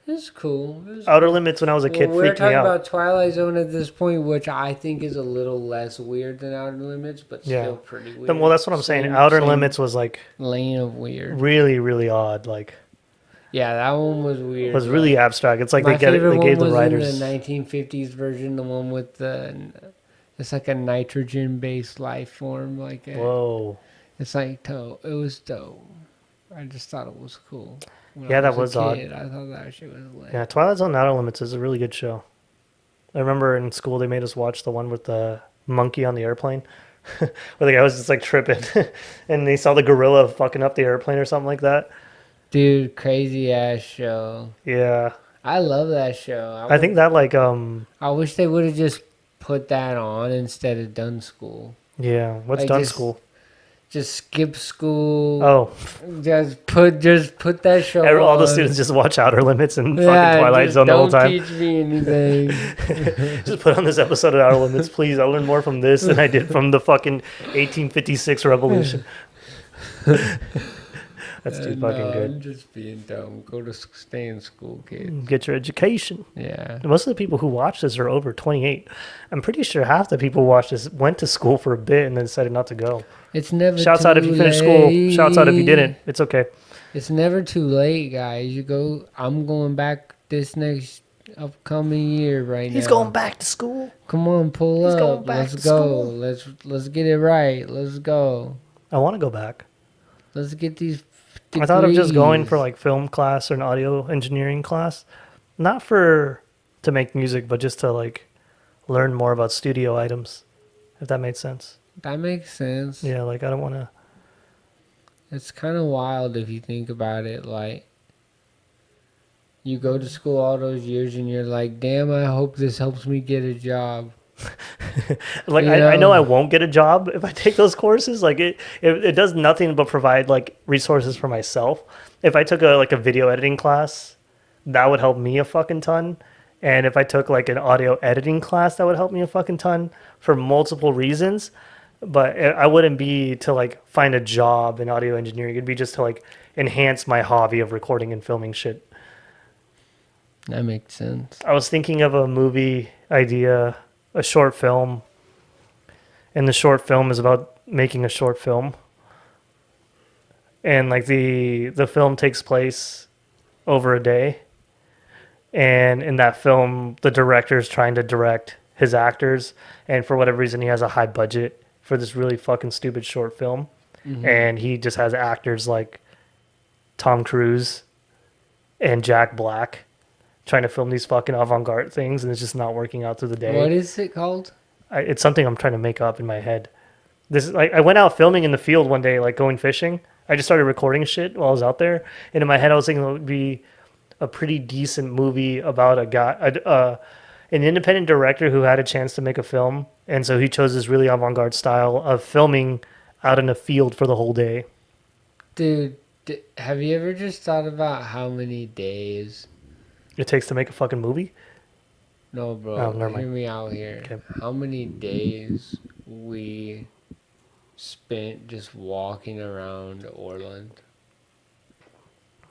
It's cool. It's Outer cool. Limits when I was a kid Well, we're freaked me talking out. about Twilight Zone at this point, which I think is a little less weird than Outer Limits, but Yeah. still pretty weird. Well, that's what I'm saying. Same- Outer same Limits was like lane of weird. really, really odd. Like, Yeah, that one was weird. was really abstract. It's like my favorite they one gave the was writers. in the 1950s version, the one with the it's like a nitrogen-based life form. Like Whoa. it's like dope. It was dope. I just thought it was cool. When Yeah, I that was was a odd. kid, I thought that shit was lit. Yeah, Twilight Zone and Outer Limits is a really good show. I remember in school they made us watch the one with the monkey on the airplane. Where the guy was just like tripping and they saw the gorilla fucking up the airplane or something like that. Dude, crazy ass show. Yeah. I love that show. I think that like I wish they would have just put that on instead of done school. yeah, what's Like, done just- school? Just skip school. Oh, Just put that show all on. the students just watch Outer Limits and Yeah, fucking Twilight just Zone the whole don't time. teach me anything. Just put on this episode of Outer Limits, please. I learned more from this than I did from the fucking 1856 revolution. That's too fucking No, good. I'm just being dumb. Stay in school, kid. Get your education. Yeah. Most of the people who watch this are over 28. I'm pretty sure half the people who watch this went to school for a bit and then decided not to go. It's never Shouts too out if you finished school. late. Shouts out if you didn't. It's okay. It's never too late, guys. I'm going back this next upcoming year right now. He's going back to school. Come on, pull He's up. going back Let's to go. school. Let's get it right. Let's go. I want to go back. Let's get these I thought of just going for degrees. like film class or an audio engineering class. Not for to make music, but just to like learn more about studio items, if that made sense. That makes sense. Yeah, like I don't want to. It's kind of wild if you think about it. Like, you go to school all those years and you're like, damn, I hope this helps me get a job. Like You I know know? I won't get a job if I take those courses. Like it does nothing but provide like resources for myself. If I took a video editing class, that would help me a fucking ton. And if I took like an audio editing class, that would help me a fucking ton for multiple reasons. But I wouldn't be to like find a job in audio engineering. It'd be just to like enhance my hobby of recording and filming shit. That makes sense. I was thinking of a movie idea, a short film. And the short film is about making a short film. And like the film takes place over a day. And in that film, the director is trying to direct his actors. And for whatever reason, he has a high budget for this really fucking stupid short film. Mm-hmm. And he just has actors like Tom Cruise and Jack Black trying to film these fucking avant-garde things. And it's just not working out through the day. What is it called? It's something I'm trying to make up in my head. This is like I went out filming in the field one day, like going fishing. I just started recording shit while I was out there, and in my head I was thinking it would be a pretty decent movie about a guy, an independent director who had a chance to make a film, and so he chose this really avant-garde style of filming out in a field for the whole day. Dude, have you ever just thought about how many days? It takes to make a fucking movie. No, bro. Oh, never mind. Hear me out here. Okay. How many days we spent just walking around Orland?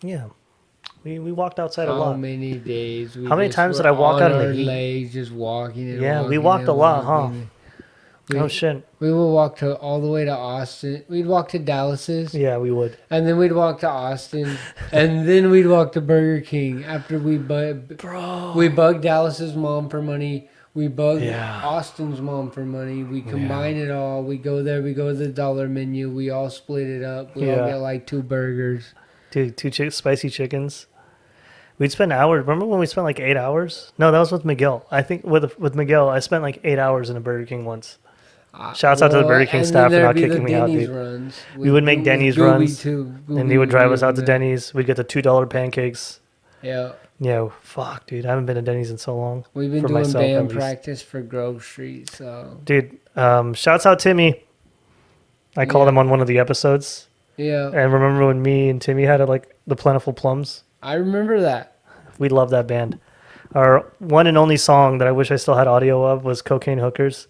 Yeah, we walked outside a How lot. many days? How many times did I walk out in the heat? Legs just walking and Yeah, we walking walked and a lot, huh? walking. Oh shit. We would walk all the way to Austin. We'd walk to Dallas's, Yeah, we would. and then we'd walk to Austin, and then we'd walk to Burger King after we bugged Dallas's mom for money. We bugged Yeah. Austin's mom for money. We combine it all. We go there. We go to the dollar menu. We all split it up. We all Yeah. get like 2 burgers. Dude, spicy chickens. We'd spend hours. Remember when we spent like 8 hours? No, that was with Miguel. I think with Miguel, I spent like 8 hours in a Burger King once. Shouts out to the Burger King and staff for then not there'd be the kicking me out, Denny's dude. runs. We would make with Denny's Gooby runs, too. And he would drive us out to Gooby, Denny's. We'd get the $2 pancakes. Yeah. Yeah, fuck, dude. I haven't been to Denny's in so long. We've been For doing myself, at band least. practice for Grove Street, so Dude, shouts out Timmy. I called Yeah. him on one of the episodes. yeah. And remember when me and Timmy had like the Plentiful Plums? I remember that. We love that band. Our one and only song that I wish I still had audio of was Cocaine Hookers.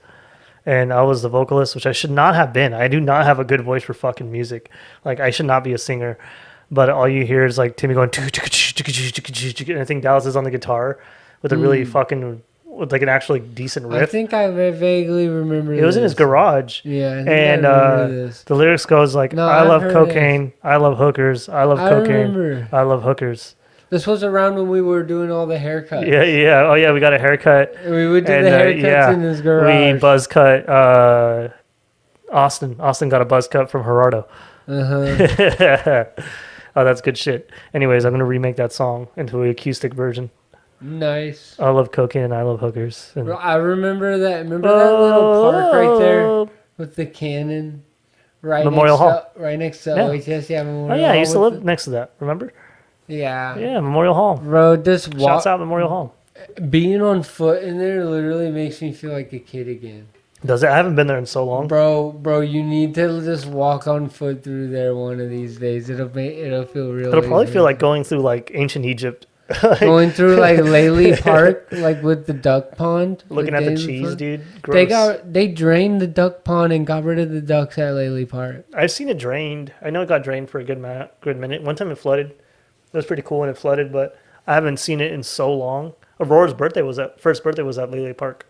And I was the vocalist, which I should not have been. I do not have a good voice for fucking music. Like, I should not be a singer. but all you hear is like Timmy going, and I think Dallas is on the guitar with a really fucking, with like an actually decent I riff. think I vaguely remember. It was in his garage. Yeah, I think And I remember this. the lyrics goes like, No, I I've love heard cocaine, I love hookers, I love I cocaine, remember. I love hookers. This was around when we were doing all the haircuts. Yeah, yeah. Oh, yeah, we got a haircut. We would do And, the haircuts yeah, in his We garage. buzz cut Austin. Austin got a buzz cut from Gerardo. Uh-huh. Oh, that's good shit. Anyways, I'm going to remake that song into an acoustic version. Nice. I love cocaine and I love hookers. And, Bro, I remember that. Remember that little park right there oh, with the cannon? Right Memorial next Hall. To, right next to Yeah. OHS. Yeah, Memorial oh, yeah, I Hall used to with live next to that. Remember? Yeah. Yeah, Memorial Hall. Bro, just Shouts out Memorial Hall. being on foot in there literally makes me feel like a kid again. Does it? I haven't been there in so long. Bro, you need to just walk on foot through there one of these days. It'll feel really. It'll probably feel like going through like ancient Egypt. going through like Laley Park, like with the duck pond. Looking with at the Daisy cheese, Park. dude. Gross. They drained the duck pond and got rid of the ducks at Laley Park. I've seen it drained. I know it got drained for a good minute. One time it flooded. It was pretty cool when it flooded, but I haven't seen it in so long. Aurora's first birthday was at Lele Park.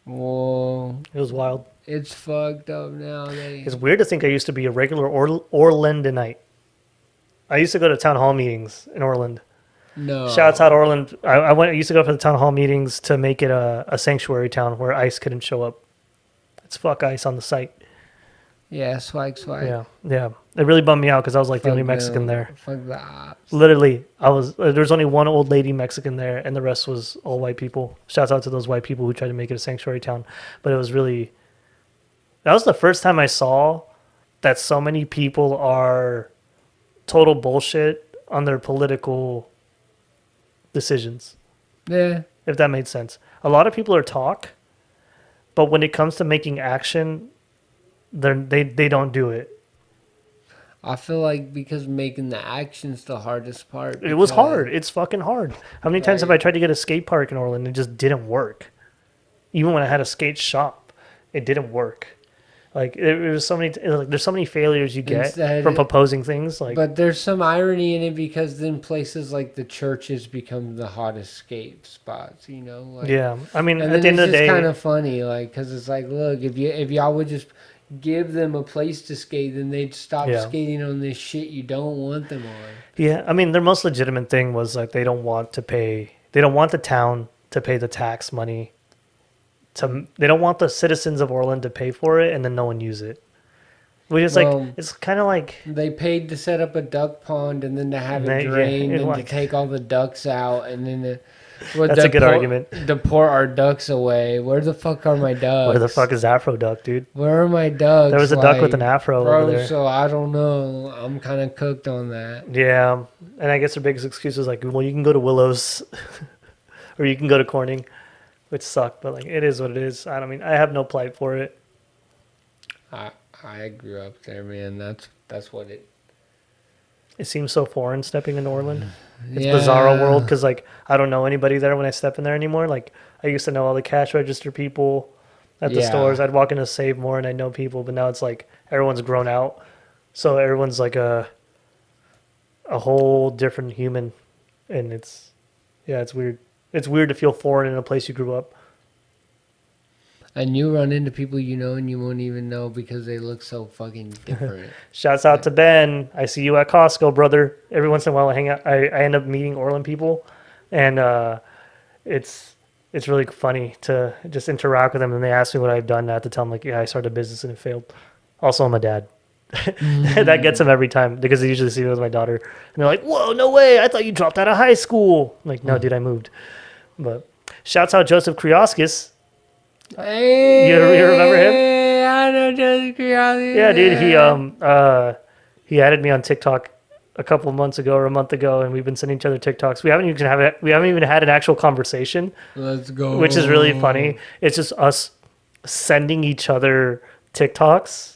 Whoa, It was wild. it's fucked up now. It's weird to think I used to be a regular Orlandonite. I used to go to town hall meetings in Orland. No. Shouts out Orland. I used to go for the town hall meetings to make it a sanctuary town where ICE couldn't show up. It's fuck ICE on the site. Yeah, swag. Yeah, yeah. It really bummed me out because I was like the only Fuck Mexican them. there. Fuck the ops. Literally, there was only one old lady Mexican there, and the rest was all white people. Shouts out to those white people who tried to make it a sanctuary town. But it was really, that was the first time I saw that so many people are total bullshit on their political decisions, Yeah. if that made sense. A lot of people are talk, but when it comes to making action, they don't do it. I feel like because making the action's the hardest part. It was because- hard. It's fucking hard. How many times have I tried to get a skate park in Orland and it just didn't work? Even when I had a skate shop, it didn't work. Like it was so many. There's so many failures you get Instead- from proposing things. Like, But there's some irony in it because then places like the churches become the hottest skate spots, you know? Like, yeah. I mean, and at the end of the day, kind of funny, like, because it's like, look, if y'all would just give them a place to skate, then they'd stop Yeah. skating on this shit you don't want them on. yeah. I mean, their most legitimate thing was like they don't want the town to pay the tax money. They don't want the citizens of Orland to pay for it and then no one use it. Which is Well, like, it's kind of like, They paid to set up a duck pond and then to have They- it yeah, drained it and like- to take all the ducks out and then That's a good argument. Deport our ducks away. Where the fuck are my ducks? where the fuck is Afro Duck, dude? Where are my ducks? There was a duck with an afro bro, over there. so I don't know. I'm kind of cooked on that. Yeah, and I guess their biggest excuse was like, well, you can go to Willows, or you can go to Corning, which sucked. But like, it is what it is. I don't mean, I have no plight for it. I grew up there, man. That's what it. It seems so foreign stepping in Orland. It's Yeah. bizarro world because like I don't know anybody there when I step in there anymore. Like I used to know all the cash register people at the Yeah. stores. I'd walk into Save More and I know people, but now it's like everyone's grown out, so everyone's like a whole different human, and it's weird. It's weird to feel foreign in a place you grew up. And you run into people you know and you won't even know because they look so fucking different. Shouts out to Ben. I see you at Costco, brother. Every once in a while, I hang out. I end up meeting Orland people, and it's really funny to just interact with them. And they ask me what I've done. I have to tell them like, yeah, I started a business and it failed. Also, I'm a dad. That gets them every time because they usually see me with my daughter, and they're like, "Whoa, no way! I thought you dropped out of high school." I'm like, no, dude, I moved. But shouts out Joseph Krioskis. Hey, You remember him? I know Joseph Curiosity. Yeah, dude. He added me on TikTok a couple of months ago or a month ago, and we've been sending each other TikToks. We haven't even had an actual conversation, Let's go. which is really funny. It's just us sending each other TikToks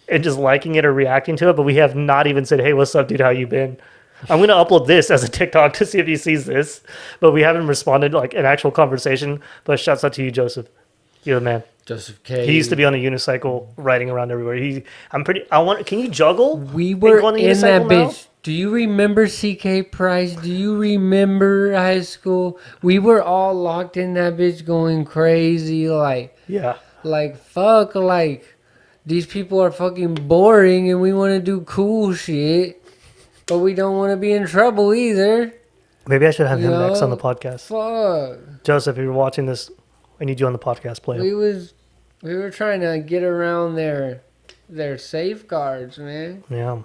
and just liking it or reacting to it, but we have not even said, "Hey, what's up, dude? How you been?" I'm gonna upload this as a TikTok to see if he sees this, but we haven't responded like an actual conversation. But shouts out to you, Joseph. You're the man. Joseph K. He used to be on a unicycle riding around everywhere. Can you juggle? We and were go on a in that unicycle now? bitch. Do you remember CK Price? Do you remember high school? We were all locked in that bitch going crazy. Yeah. Fuck, these people are fucking boring and we want to do cool shit. But we don't want to be in trouble either. Maybe I should have You him next on the know? podcast. Fuck. Joseph, if you're watching this, I need you on the podcast. Play him. We were trying to get around their safeguards, man. Yeah.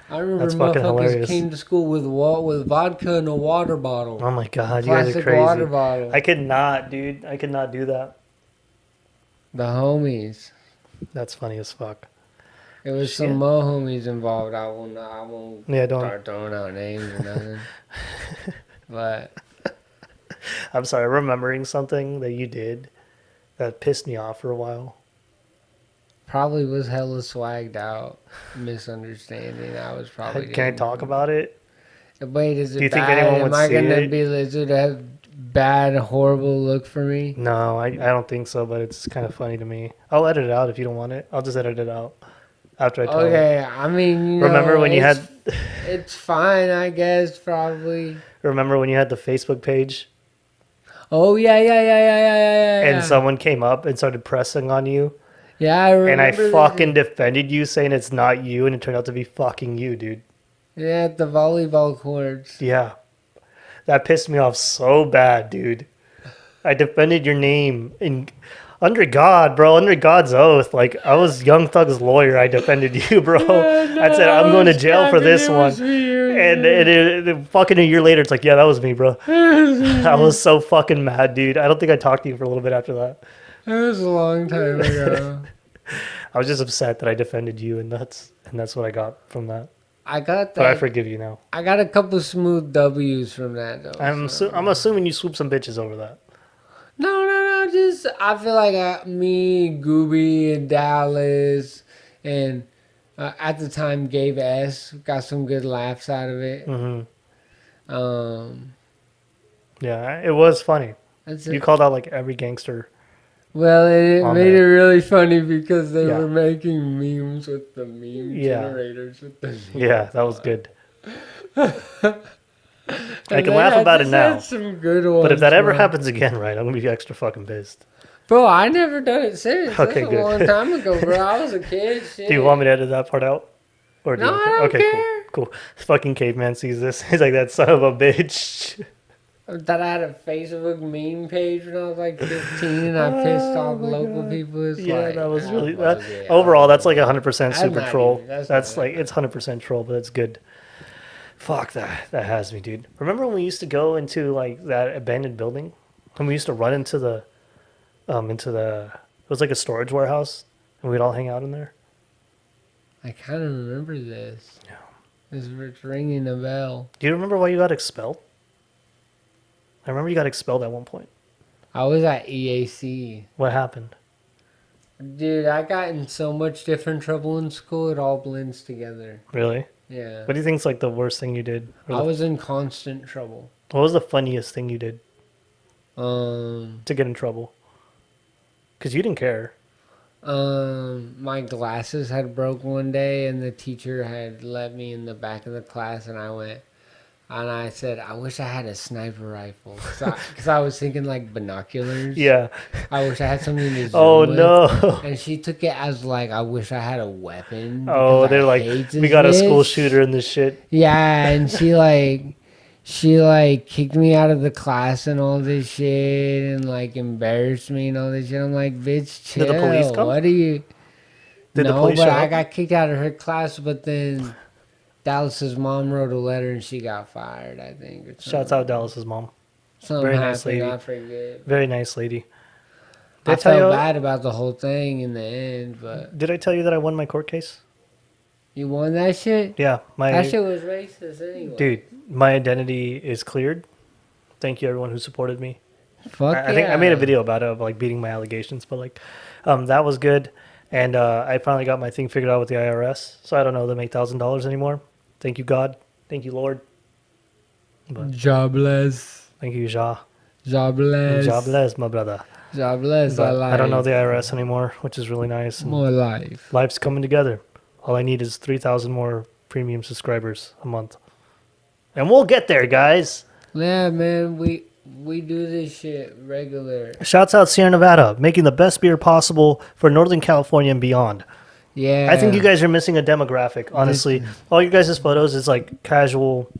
I remember That's fucking motherfuckers hilarious. came to school with vodka and a water bottle. Oh my god, you guys are Plastic crazy. water bottle. I could not, dude. I could not do that. The homies. That's funny as fuck. It was Shit. some more homies involved. I won't Yeah, don't. start throwing out names or nothing. But I'm sorry, remembering something that you did that pissed me off for a while. probably was hella swagged out. Misunderstanding. I was probably. Can I talk about it? Wait, is it Do you think bad? anyone would Am I see gonna it? be legit a bad, horrible look for me? No, I don't think so, but it's kind of funny to me. I'll edit it out if you don't want it. I'll just edit it out after I tell it. Okay, I mean, you Remember know, when you had It's fine, I guess, probably. remember when you had the Facebook page Oh, yeah. and someone came up and started pressing on you Yeah, I remember. and I this. fucking defended you saying it's not you and it turned out to be fucking you, dude. Yeah, the volleyball courts. Yeah. That pissed me off so bad, dude. I defended your name under God, bro, under God's oath. Like, I was Young Thug's lawyer. I defended you, bro. I said, I'm going to jail for this one. And fucking a year later, it's like, yeah, that was me, bro. I was so fucking mad, dude. I don't think I talked to you for a little bit after that. It was a long time ago. I was just upset that I defended you, and that's what I got from that. I got that. But I forgive you now. I got a couple smooth W's from that, though. I'm assuming you swooped some bitches over that. No. Just I feel like me, Gooby, and Dallas, and at the time Gabe S got some good laughs out of it. Mm-hmm. Yeah, it was funny. That's You it. called out like every gangster. Well, it on made there. it really funny because they Yeah. were making memes with the meme Yeah. generators. With the Yeah, that was good. I And can they laugh had- about it they now. had some good ones. But if that ever bro. happens again, right, I'm gonna be extra fucking pissed. Bro, I never done it since. Okay, That's good. a long time ago, bro. I was a kid. Shit. Do you want me to edit that part out? Or do No, you I don't okay, care. cool. Fucking caveman sees this. He's like, that son of a bitch. That I had a Facebook meme page when I was like 15 and I pissed Oh off my local God. people. It's Yeah, like, that was I really was that. it. Overall, that's like 100% That's super not troll. even- that's That's not like it's 100% troll, but it's good. Fuck that. That has me, dude. Remember when we used to go into like that abandoned building, and we used to run into the it was like a storage warehouse, and we'd all hang out in there. I kind of remember this. Yeah. It's ringing a bell. Do you remember why you got expelled? I remember you got expelled at one point. I was at EAC. What happened? Dude, I got in so much different trouble in school, it all blends together. Really? Yeah. What do you think's like the worst thing you did? Or I was in constant trouble. what was the funniest thing you did Um, to get in trouble? Because you didn't care. my glasses had broke one day and the teacher had let me in the back of the class and I said, I wish I had a sniper rifle. Because I was thinking like binoculars. Yeah. I wish I had something to zoom Oh with. no. And she took it as like, I wish I had a weapon. Oh, because I they're like, hate we this got a school bitch." shooter in this shit. Yeah, and she kicked me out of the class and all this shit and like embarrassed me and all this shit. I'm like, bitch, chill. Did the police come? What are you? Did the No, police but show I up? got kicked out of her class. But then Dallas's mom wrote a letter and she got fired. I think. Or Shouts out Dallas's mom. Something Very nice happened, lady. I forget. Very nice lady. I tell felt you- bad about the whole thing in the end, but Did I tell you that I won my court case? you won that shit. Yeah, That shit was racist anyway. dude, my identity is cleared. Thank you, everyone who supported me. Fuck I think I made a yeah. video about it of like beating my allegations, but like, that was good, and I finally got my thing figured out with the IRS, so I don't owe them $8,000 anymore. Thank you, God. Thank you, Lord. But Jobless. thank you, Jah. Jobless. Jobless, my brother. God bless our But life. I don't know the IRS anymore, which is really nice. And More life. life's coming together. All I need is 3,000 more premium subscribers a month. And we'll get there, guys. Yeah, man, we do this shit regular. Shouts out Sierra Nevada, making the best beer possible for Northern California and beyond. Yeah. I think you guys are missing a demographic, honestly. All your guys' photos is like casual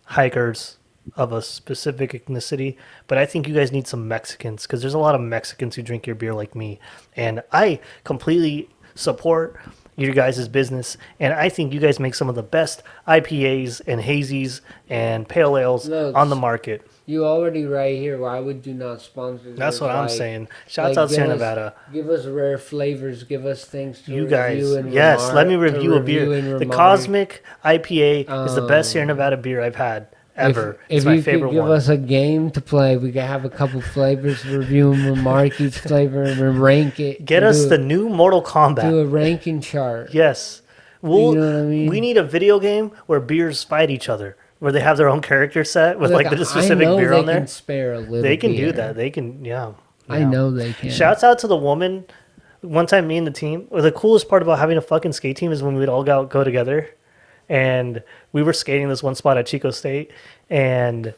hikers of a specific ethnicity, but I think you guys need some Mexicans because there's a lot of Mexicans who drink your beer like me. And I completely support your guys' business, and I think you guys make some of the best IPAs and hazies and pale ales Look, on the market. You already right here. Why would you not sponsor? That's this? what I'm Like- saying. Shouts like, out give Sierra us- Nevada. Give us rare flavors. Give us things to You review guys, and yes, remark- let me to review a beer. and The remark. Cosmic IPA is the best Sierra Nevada beer I've had ever. It's If my you favorite could give one. us a game to play, we could have a couple flavors, review and remark each flavor, and rank it. Get us the new Mortal Kombat. do a ranking chart. Yes. You know what I mean? We need a video game where beers fight each other, where they have their own character set with Look, like the I specific know beer they on there. Can spare a little They can beer. do that. They can, yeah. I know they can. Shouts out to the woman. One time, me and the team. Well, the coolest part about having a fucking skate team is when we'd all go together, and we were skating this one spot at Chico State, and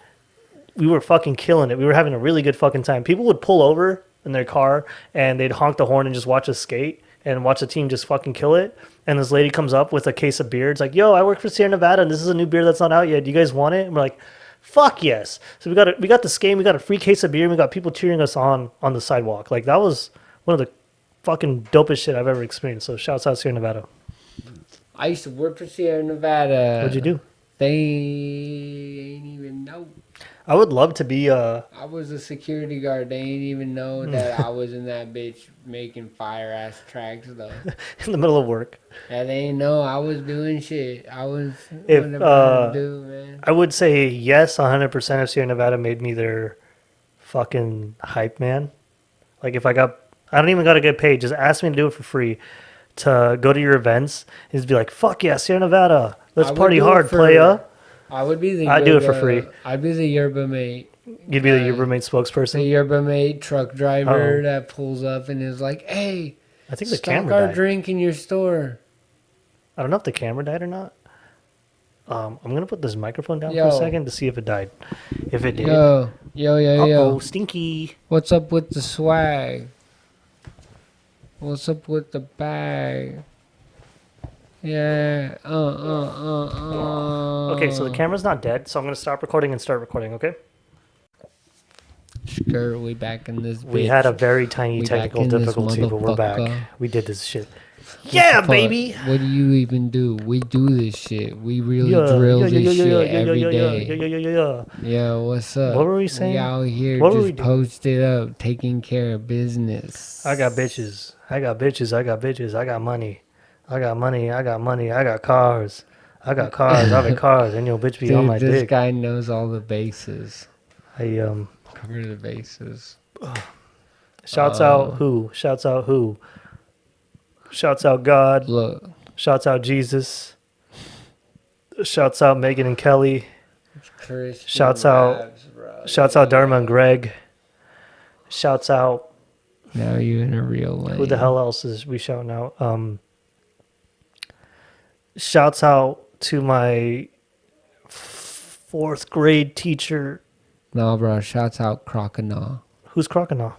we were fucking killing it. We were having a really good fucking time. People would pull over in their car and they'd honk the horn and just watch us skate and watch the team just fucking kill it. And this lady comes up with a case of beer. It's like, yo, I work for Sierra Nevada and this is a new beer that's not out yet. Do you guys want it? And we're like, fuck yes. So we got this game. We got a free case of beer. And we got people cheering us on the sidewalk. Like that was one of the fucking dopest shit I've ever experienced. So shouts out Sierra Nevada. I used to work for Sierra Nevada. What'd you do? They ain't even know. I would love to be I was a security guard. They ain't even know that I was in that bitch making fire ass tracks though. in the middle of work. Yeah, they ain't know I was doing shit. I was If, whatever I had to do, man. I would say yes, 100% if Sierra Nevada made me their fucking hype man. Like if I don't even got to get paid. Just ask me to do it for free to go to your events. And just be like, fuck yeah, Sierra Nevada. Let's I would party do it hard, for- playa. I would be the. I'd do it for yerba- free. I'd be the yerba mate. You'd be the Uh, your roommate The spokesperson. yerba mate truck driver Oh. that pulls up and is like, "Hey, I think the stock camera our died. drink in your store." I don't know if the camera died or not. I'm going to put this microphone down for Yo. a second to see if it died. If it did. Yo, Uh-oh, yo. stinky. What's up with the swag? What's up with the bag? Yeah. Okay, so the camera's not dead, so I'm going to stop recording and start recording, okay? Skirt, we back in this. We bitch. had a very tiny We technical back in this difficulty, but we're back. motherfucker. We did this shit. What Yeah, the fuck? baby! What do you even do? We do this shit. We really Yeah, drill yeah, this yeah, yeah, shit yeah, every yeah, day. yeah, yeah, yeah, yeah. Yo, what's up? What were we saying? We out here What were just we doing? posted up, taking care of business. I got bitches. I got bitches. I got bitches. I got money. I got money. I got money. I got cars. I got cars. I got cars. And your bitch be on Dude, my this dick. guy knows all the bases. I Cover the bases. shouts out who? Shouts out who? Shouts out God. Look, Shouts out Jesus. Shouts out Megan and Kelly. Christian Shouts out- raps, bro. Shouts out Dharma and Greg. Shouts out Now you in a real lane. who the hell else is we shouting out? Shouts out to my fourth grade teacher. Nah, bro. Shouts out Crocodile. Who's Crocodile?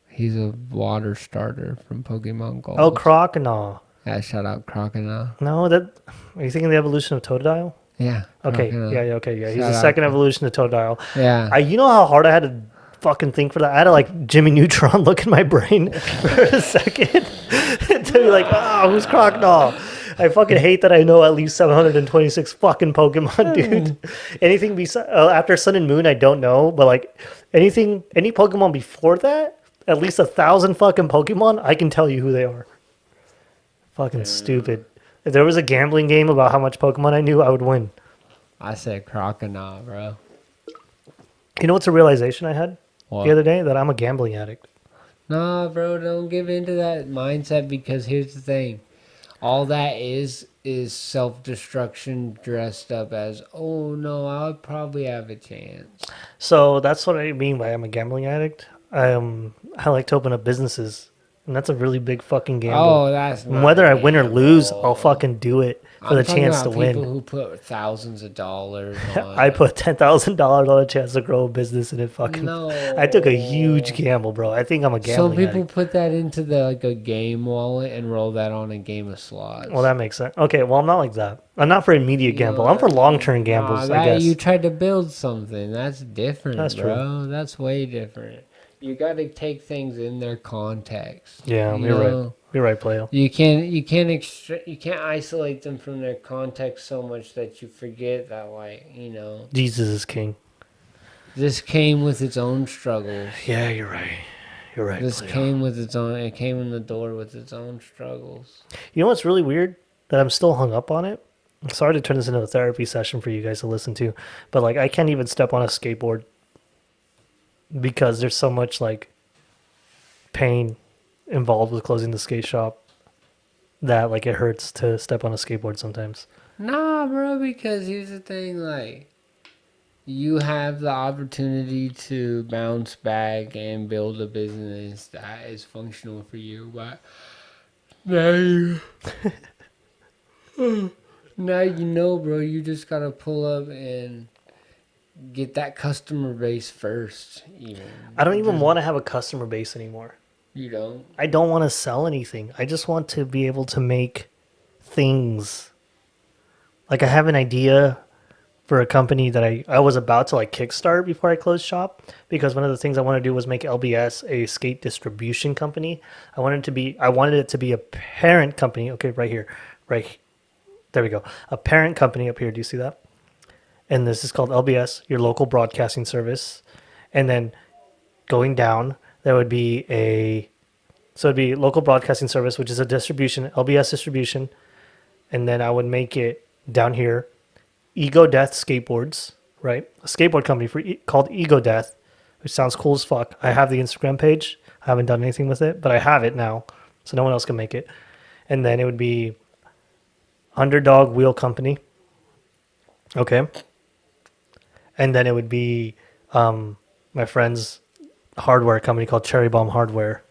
He's a water starter from Pokemon Go. Oh, Crocodile. Yeah, shout out Crocodile. No, that. Are you thinking the evolution of Totodile? Yeah. Okay, Crocodile. yeah, okay, yeah. He's Shout the out. second evolution of Totodile. Yeah. You know how hard I had to fucking think for that? I had to like Jimmy Neutron look in my brain for a second to be like, who's Crocodile? I fucking hate that I know at least 726 fucking Pokemon, dude. Anything besides after Sun and Moon, I don't know, but like any Pokemon before that, at least 1,000 fucking Pokemon, I can tell you who they are. Fucking stupid. If there was a gambling game about how much Pokemon I knew, I would win. I said Crocodile, bro. You know what's a realization I had What? the other day? That I'm a gambling addict. Nah, bro, don't give into that mindset because here's the thing. All that is self-destruction dressed up as, oh no, I'll probably have a chance. So that's what I mean by I'm a gambling addict. I like to open up businesses, and that's a really big fucking gamble. Oh, that's And not whether a I win or lose, I'll gamble. fucking do it for I'm the talking chance to about people win. who put thousands of dollars on I it. put $10,000 on a chance to grow a business, and it fucking. I took a huge No. gamble, bro. I think I'm a Some gambling people addict. put that into the like a game wallet and roll that on a game of Well, slots. that makes sense. Okay, well, I'm not like that. I'm not for immediate You know gamble. what I'm for I long-term mean? Nah, gambles, I that you guess. tried to build something. That's That's different, true. bro. That's way different. You got to take things in their context. Yeah, You you're right. know, You're right, Playo. you can't isolate them from their context so much that you forget that, like, Jesus is king. this came with its own struggles. Yeah, you're right. You're right, This Playo. came with its own. It came in the door with its own struggles. You know what's really weird? That I'm still hung up on it. Sorry to turn this into a therapy session for you guys to listen to, but like I can't even step on a skateboard because there's so much like pain involved with closing the skate shop that like it hurts to step on a skateboard sometimes. Nah, bro. Because here's the thing, like. You have the opportunity to bounce back and build a business that is functional for you, but now you, now you know, bro. You just gotta pull up and get that customer base first. Even I don't even Just- want to have a customer base anymore. you don't. I don't want to sell anything. I just want to be able to make things. Like I have an idea for a company that I was about to like kickstart before I closed shop, because one of the things I want to do was make LBS a skate distribution company. I wanted it to be a parent company. Okay, right here. Right there we go. A parent company up here. Do you see that? And this is called LBS, your local broadcasting service. And then going down, there would be it'd be local broadcasting service, which is a distribution, LBS distribution. And then I would make it down here, Ego Death Skateboards, right? A skateboard company called Ego Death, which sounds cool as fuck. I have the Instagram page. I haven't done anything with it, but I have it now, so no one else can make it. And then it would be Underdog Wheel Company. Okay. And then it would be my friend's hardware company called Cherry Bomb Hardware.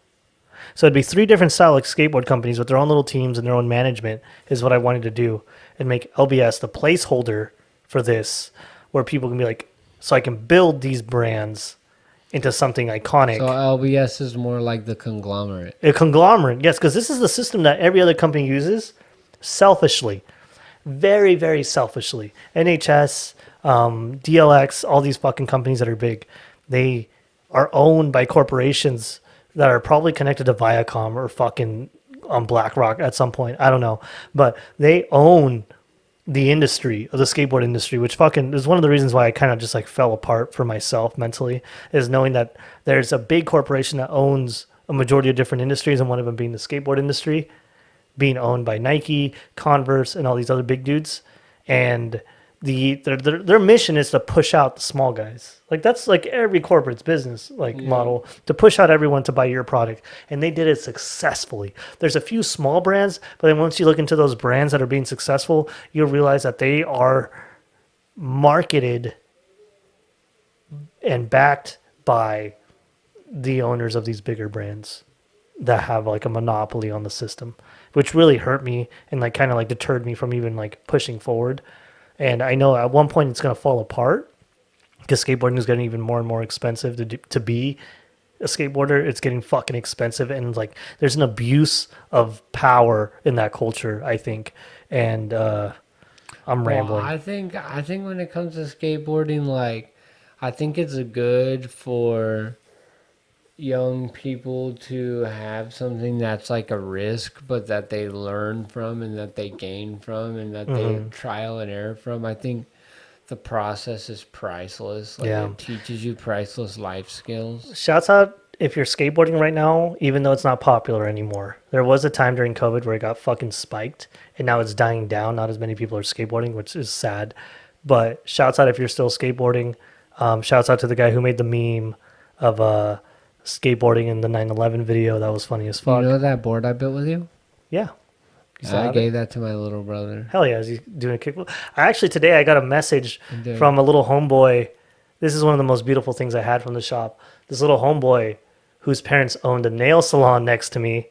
So it'd be 3 different style like skateboard companies with their own little teams and their own management is what I wanted to do, and make LBS the placeholder for this, where people can be like, so I can build these brands into something iconic. So LBS is more like the conglomerate. A conglomerate, yes, because this is the system that every other company uses selfishly. Very, very selfishly. NHS, DLX, all these fucking companies that are big, they are owned by corporations that are probably connected to Viacom or fucking on BlackRock at some point. I don't know. But they own the industry of the skateboard industry, which fucking is one of the reasons why I kind of just like fell apart for myself mentally, is knowing that there's a big corporation that owns a majority of different industries, and one of them being the skateboard industry, being owned by Nike, Converse, and all these other big dudes. And their mission is to push out the small guys. Like that's like every corporate's business model, to push out everyone to buy your product. And they did it successfully. There's a few small brands, but then once you look into those brands that are being successful, you'll realize that they are marketed and backed by the owners of these bigger brands that have like a monopoly on the system, which really hurt me and like kind of like deterred me from even like pushing forward. And I know at one point it's going to fall apart because skateboarding is getting even more and more expensive to be a skateboarder. It's getting fucking expensive, and like there's an abuse of power in that culture, I think. And I'm rambling. I think when it comes to skateboarding, like I think it's good for young people to have something that's like a risk, but that they learn from and that they gain from and that they trial and error from. I think the process is priceless. Like it teaches you priceless life skills. Shouts out if you're skateboarding right now, even though it's not popular anymore. There was a time during COVID where it got fucking spiked, and now it's dying down. Not as many people are skateboarding, which is sad. But shouts out if you're still skateboarding. Shouts out to the guy who made the meme of skateboarding in the 9/11 video. That was funny as fuck. You know that board I built with you? Yeah. I gave that to my little brother. Hell yeah, is he doing a kickflip? Today I got a message from a little homeboy. This is one of the most beautiful things I had from the shop. This little homeboy whose parents owned a nail salon next to me.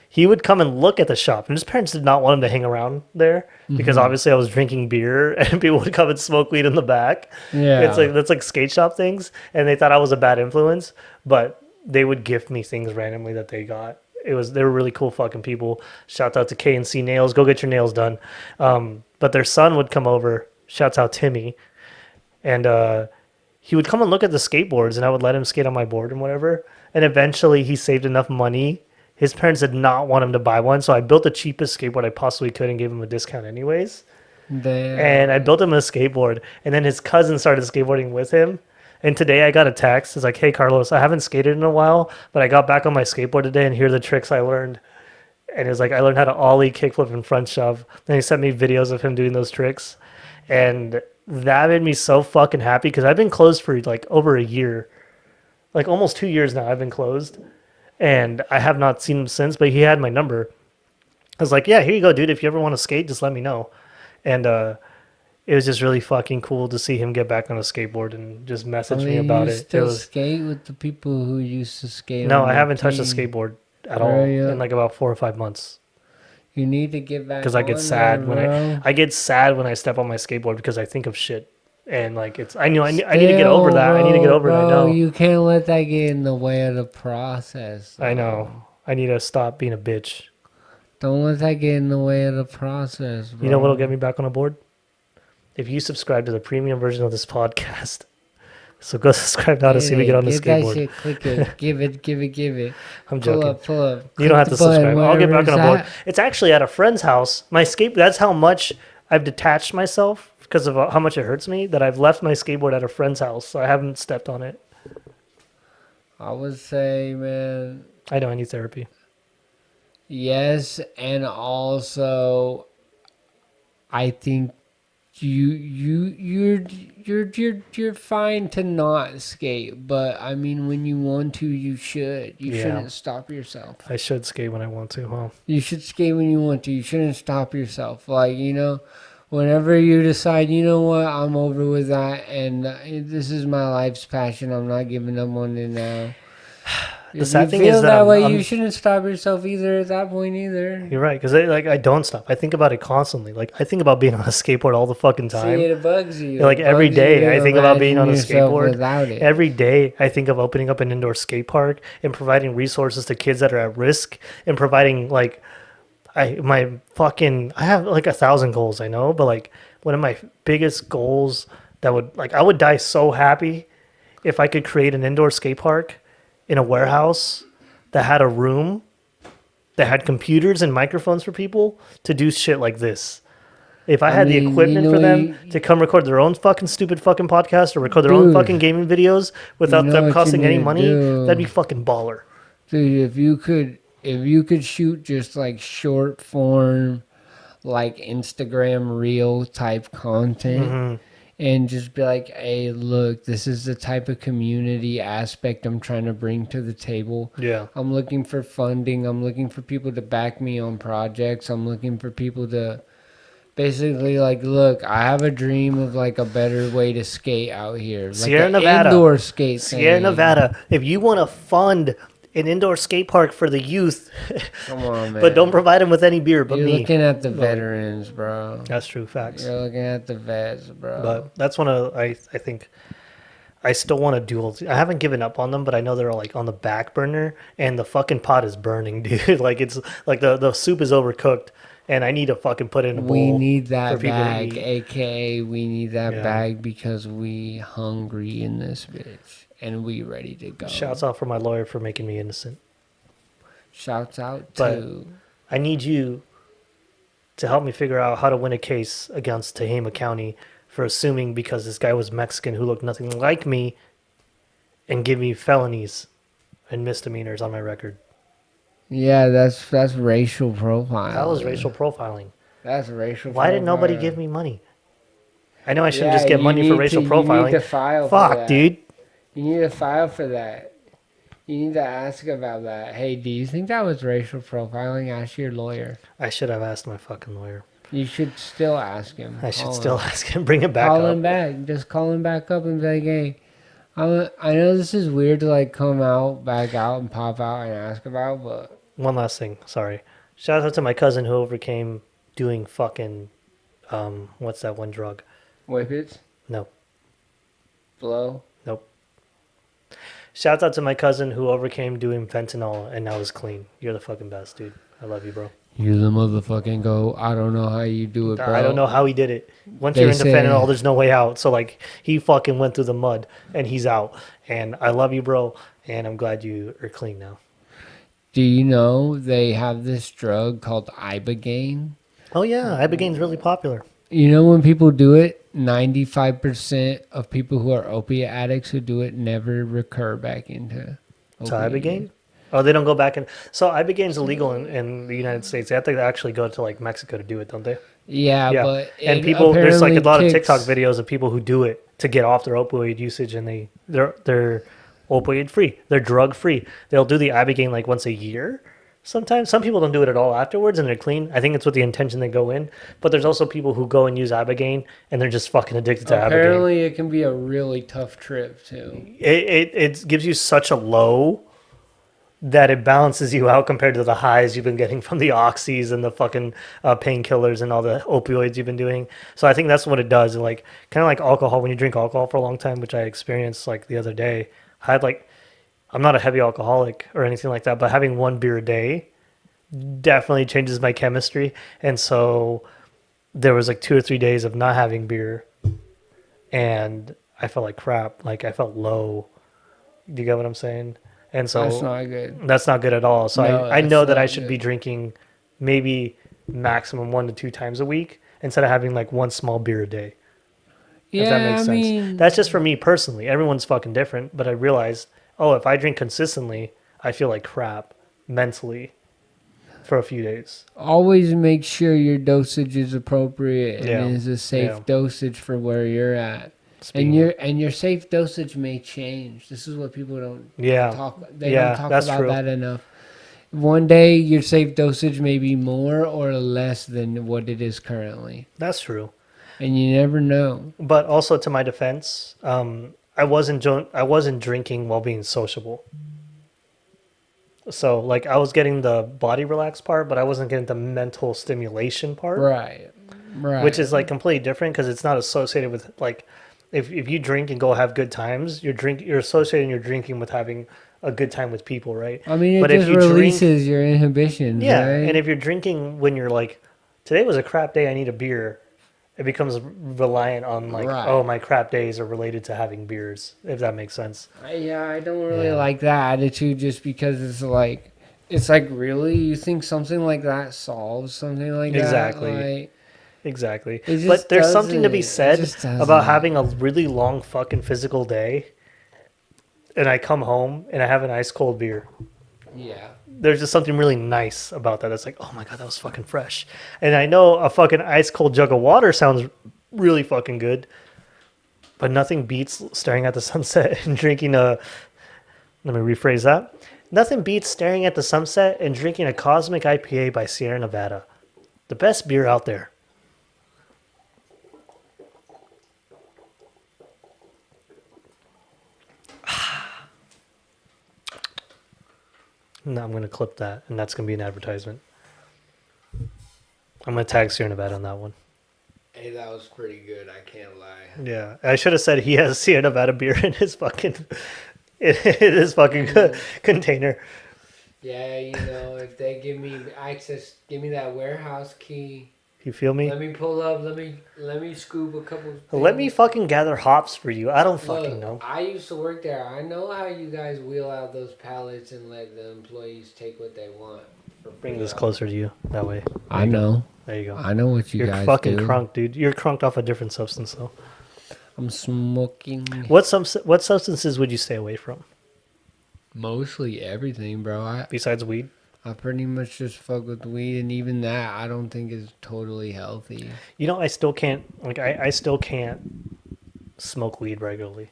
He would come and look at the shop, and his parents did not want him to hang around there because obviously I was drinking beer and people would come and smoke weed in the back. Yeah. It's like that's like skate shop things, and they thought I was a bad influence, but they would gift me things randomly that they got. They were really cool fucking people. Shout out to K&C Nails. Go get your nails done. But their son would come over. Shouts out Timmy, and he would come and look at the skateboards, and I would let him skate on my board and whatever. And eventually, he saved enough money. His parents did not want him to buy one, so I built the cheapest skateboard I possibly could and gave him a discount anyways. Damn. And I built him a skateboard, and then his cousin started skateboarding with him. And today I got a text. It's like, "Hey Carlos, I haven't skated in a while, but I got back on my skateboard today, and here are the tricks I learned." And it's like, I learned how to ollie, kickflip, and front shove. Then he sent me videos of him doing those tricks, and that made me so fucking happy because I've been closed for like over a year, like almost 2 years now. I've been closed. And I have not seen him since, but he had my number. I was like, "Yeah, here you go, dude. If you ever want to skate, just let me know." And it was just really fucking cool to see him get back on a skateboard and just message me about you it. Still It was, skate with the people who used to skate. no, on I the haven't touched a team. skateboard at all in like about 4 or 5 months. You need to get back Because I get on sad there, when bro. I get sad when I step on my skateboard because I think of shit. And like I need to get over that. I need to get over it. I Bro, know. you can't let that get in the way of the process. I know. I need to stop being a bitch. Don't let that get in the way of the process, bro. You know what'll get me back on a board? If you subscribe to the premium version of this podcast. So go subscribe now to see me get on the Get skateboard. that shit, click it, give it. I'm Pull joking. up, pull up. You don't have to Click the button, subscribe. I'll get back wherever on a it's board. at. It's actually at a friend's house. That's how much I've detached myself because of how much it hurts me that I've left my skateboard at a friend's house. So I haven't stepped on it. I would say, man, I know I need therapy. yes, and also, I think you're fine to not skate, but I mean, when you want to, you should. You Yeah. shouldn't stop yourself. I should skate when I want to, huh? You should skate when you want to. You shouldn't stop yourself. Like, whenever you decide, you know what, I'm over with that, and this is my life's passion. I'm not giving up on it now. The sad thing is that that way, I'm- you shouldn't stop yourself either at that point either. You're right, because I don't stop. I think about it constantly. Like I think about being on a skateboard all the fucking time. See, it bugs you. Like It every bugs you day, to I think about being on a imagine yourself skateboard. without it. Every day, I think of opening up an indoor skate park and providing resources to kids that are at risk and providing like I have like 1,000 goals, I know, but like one of my biggest goals that I would die so happy if I could create an indoor skate park in a warehouse that had a room that had computers and microphones for people to do shit like this. If I had the mean, equipment for them to come record their own fucking stupid fucking podcast or record their own Dude, fucking gaming videos without you know them what you costing any need to money, do? that'd be fucking baller. Dude, if you could shoot just like short form, like Instagram reel type content, Mm-hmm. and just be like, hey, look, this is the type of community aspect I'm trying to bring to the table. Yeah. I'm looking for funding. I'm looking for people to back me on projects. I'm looking for people to basically like, look, I have a dream of like a better way to skate out here. Like Sierra an Nevada. Indoor skate Sierra thing. Nevada, if you want to fund an indoor skate park for the youth, Come on, man. but don't provide them with any beer but You're me. looking at the veterans, bro. That's true, facts. You're looking at the vets, bro. But that's one of I think I still want to dual. I haven't given up on them, but I know they're like on the back burner, and the fucking pot is burning, dude. Like it's like the soup is overcooked, and I need to fucking put it in a bowl. We need for that people to bag, eat. aka we need that Yeah. bag because we hungry in this bitch and we ready to go. Shouts out for my lawyer for making me innocent. Shouts out But- to I need you to help me figure out how to win a case against Tehama County for assuming because this guy was Mexican who looked nothing like me and give me felonies and misdemeanors on my record. that's racial profiling. That was racial profiling. That's racial. Why did nobody profiling. give me money? I know I shouldn't Yeah, just get you money for need racial to- profiling. You need to file for Fuck, that. dude. You need to file for that. You need to ask about that. Hey, do you think that was racial profiling? Ask your lawyer. I should have asked my fucking lawyer. You should still ask him. I should Call still him. ask him. Bring it back Call up. him back. Just call him back up and be like, hey, I know this is weird to like come out, back out, and pop out and ask about, but One last thing. Sorry. Shout out to my cousin who overcame doing fucking what's that one drug? whippets, No. blow. Nope. Shouts out to my cousin who overcame doing fentanyl and now is clean. You're the fucking best, dude. I love you, bro. You the motherfucking go. I don't know how you do it, bro. I don't know how he did it. Once They you're into say- fentanyl, there's no way out. So like he fucking went through the mud and he's out. And I love you, bro. And I'm glad you are clean now. Do you know they have this drug called Ibogaine? Oh yeah, Ibogaine's really popular. You know when people do it, 95% of people who are opiate addicts who do it never recur back into So opiate Ibogaine? use. Oh, they don't go back in. So Ibogaine's illegal in the United States. They have to actually go to like Mexico to do it, don't they? Yeah, Yeah. but And it people, there's like a lot apparently of TikTok kicks- videos of people who do it to get off their opioid usage, and they're opioid free. They're drug free. They'll do the Ibogaine like once a year. Sometimes some people don't do it at all afterwards, and they're clean. I think it's with the intention they go in. But there's also people who go and use Ibogaine, and they're just fucking addicted to Ibogaine. Apparently, it can be a really tough trip too. It gives you such a low that it balances you out compared to the highs you've been getting from the oxys and the fucking painkillers and all the opioids you've been doing. So I think that's what it does. Like kind of like alcohol. When you drink alcohol for a long time, which I experienced like the other day, I had like I'm not a heavy alcoholic or anything like that, but having one beer a day definitely changes my chemistry. And so there was like 2 or 3 days of not having beer, and I felt like crap. Like I felt low. Do you get what I'm saying? And so That's not good. that's not good at all. So No, I that's know that I not should good. be drinking maybe maximum 1 to 2 times a week instead of having like one small beer a day. If that makes sense. That's just for me personally. Everyone's fucking different, but I realized, oh, if I drink consistently, I feel like crap mentally for a few days. Always make sure your dosage is appropriate and Yeah. is a safe Yeah. dosage for where you're at. Speaking And your safe dosage may change. This is what people don't Yeah. talk. They Yeah, don't talk that's about true. that enough. One day your safe dosage may be more or less than what it is currently, That's true. and you never know. But also to my defense, I wasn't drinking while being sociable. So like I was getting the body relax part, but I wasn't getting the mental stimulation part, Right. Right. which is like completely different because it's not associated with like if you drink and go have good times, you're associating your drinking with having a good time with people, right? I mean, it but if just you drink- releases your inhibitions. Yeah, right? and if you're drinking when you're like, today was a crap day, I need a beer, it becomes reliant on like, Right. oh, my crap days are related to having beers, if that makes sense. I don't really Yeah. like that attitude just because it's like really you think something like that solves something like Exactly. that? Like, Exactly. It just But there's something to be doesn't. It said just doesn't. about having a really long fucking physical day, and I come home and I have an ice cold beer. yeah. There's just something really nice about that. It's like, oh my God, that was fucking fresh. And I know a fucking ice cold jug of water sounds really fucking good, but nothing beats staring at the sunset and drinking let me rephrase that. Nothing beats staring at the sunset and drinking a Cosmic IPA by Sierra Nevada. The best beer out there. No, I'm going to clip that, and that's going to be an advertisement. I'm going to tag Sierra Nevada on that one. Hey, that was pretty good. I can't lie. Yeah, I should have said he has Sierra Nevada beer in his fucking container. Yeah, you know, if they give me access, give me that warehouse key. You feel me? Let me pull up. Let me scoop a couple. Let me things. fucking gather hops for you. I don't fucking Look, know. I used to work there. I know how you guys wheel out those pallets and let the employees take what they want. Bring this closer to you. That way. I know. There you go. I know what you You're guys fucking do. crunked, dude. You're crunked off a different substance, though. I'm smoking What substances would you stay away from mostly everything, bro. besides weed? I pretty much just fuck with weed, and even that I don't think is totally healthy. You know, I still can't. Like, I still can't smoke weed regularly.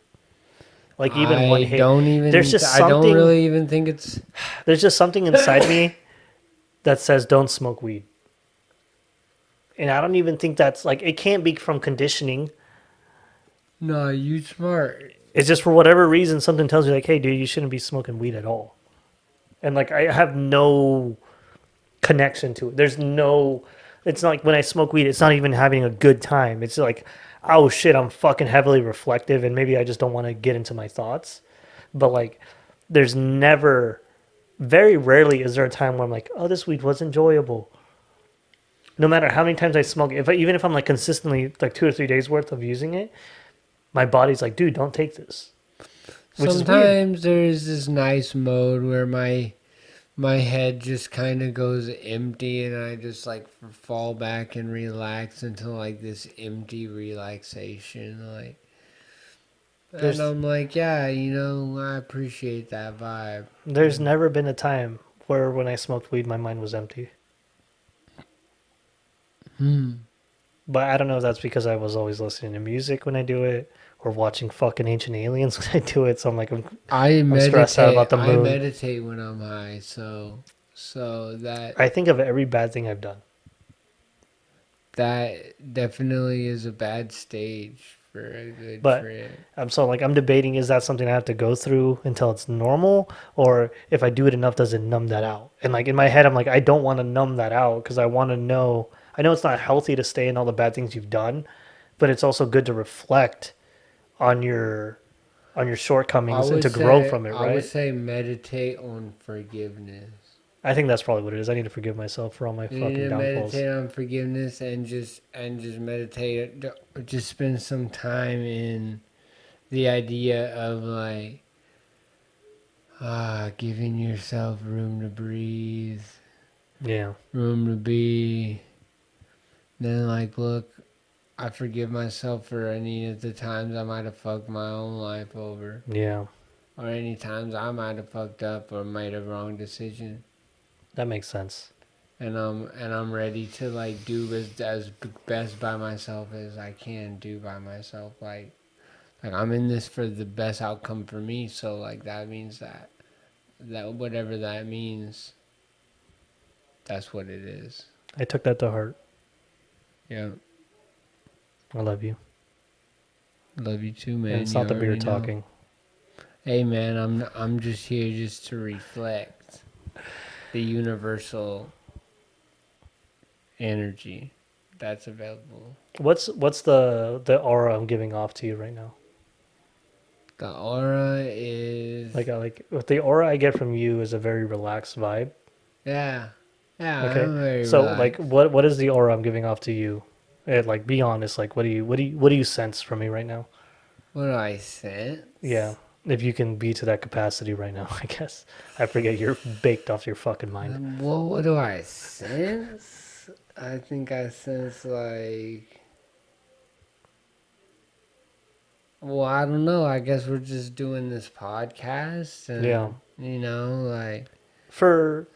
Like even one hit. Don't even. There's just I don't something- really even think it's. There's just something inside me that says don't smoke weed. And I don't even think that's like it can't be from conditioning. No, you smart. It's just for whatever reason, something tells you like, hey, dude, you shouldn't be smoking weed at all. And like, I have no connection to it. There's no, it's not like when I smoke weed, it's not even having a good time. It's like, oh shit, I'm fucking heavily reflective and maybe I just don't want to get into my thoughts. But like, there's never, very rarely is there a time where I'm like, oh, this weed was enjoyable. No matter how many times I smoke it, even if I'm like consistently like 2 or 3 days worth of using it, my body's like, dude, don't take this. Which is weird. Sometimes there's this nice mode where my head just kind of goes empty and I just like fall back and relax into like this empty relaxation, like. And I'm like, yeah, I appreciate that vibe. There's never been a time where when I smoked weed, my mind was empty. But I don't know if that's because I was always listening to music when I do it or watching fucking Ancient Aliens when I do it. So I'm like, I'm stressed out about the moon. I meditate when I'm high, so that... I think of every bad thing I've done. That definitely is a bad stage for a good trip. I'm debating, is that something I have to go through until it's normal? Or if I do it enough, does it numb that out? And like in my head, I'm like, I don't want to numb that out because I want to know. I know it's not healthy to stay in all the bad things you've done, but it's also good to reflect on your shortcomings and to grow from it, right? I would say meditate on forgiveness. I think that's probably what it is. I need to forgive myself for all my fucking downfalls. Meditate on forgiveness and just meditate. Just spend some time in the idea of like giving yourself room to breathe. Yeah. Room to be. Then like, look, I forgive myself for any of the times I might have fucked my own life over. Yeah. Or any times I might have fucked up or made a wrong decision. That makes sense. And I'm ready to like do as best by myself as I can do by myself. Like I'm in this for the best outcome for me. So like that means that whatever that means, that's what it is. I took that to heart. Yeah. I love you. Love you too, man. And it's not the beer talking. Hey, man, I'm just here just to reflect the universal energy that's available. What's the aura I'm giving off to you right now? The aura is like the aura I get from you is a very relaxed vibe. Yeah. Okay. I'm very so relaxed. like what is the aura I'm giving off to you? Like be honest. Like what do you sense from me right now? What do I sense? Yeah. If you can be to that capacity right now, I guess. I forget you're baked off your fucking mind. Well, what do I sense? I think I sense like... Well, I don't know. I guess we're just doing this podcast. And, yeah. Like... For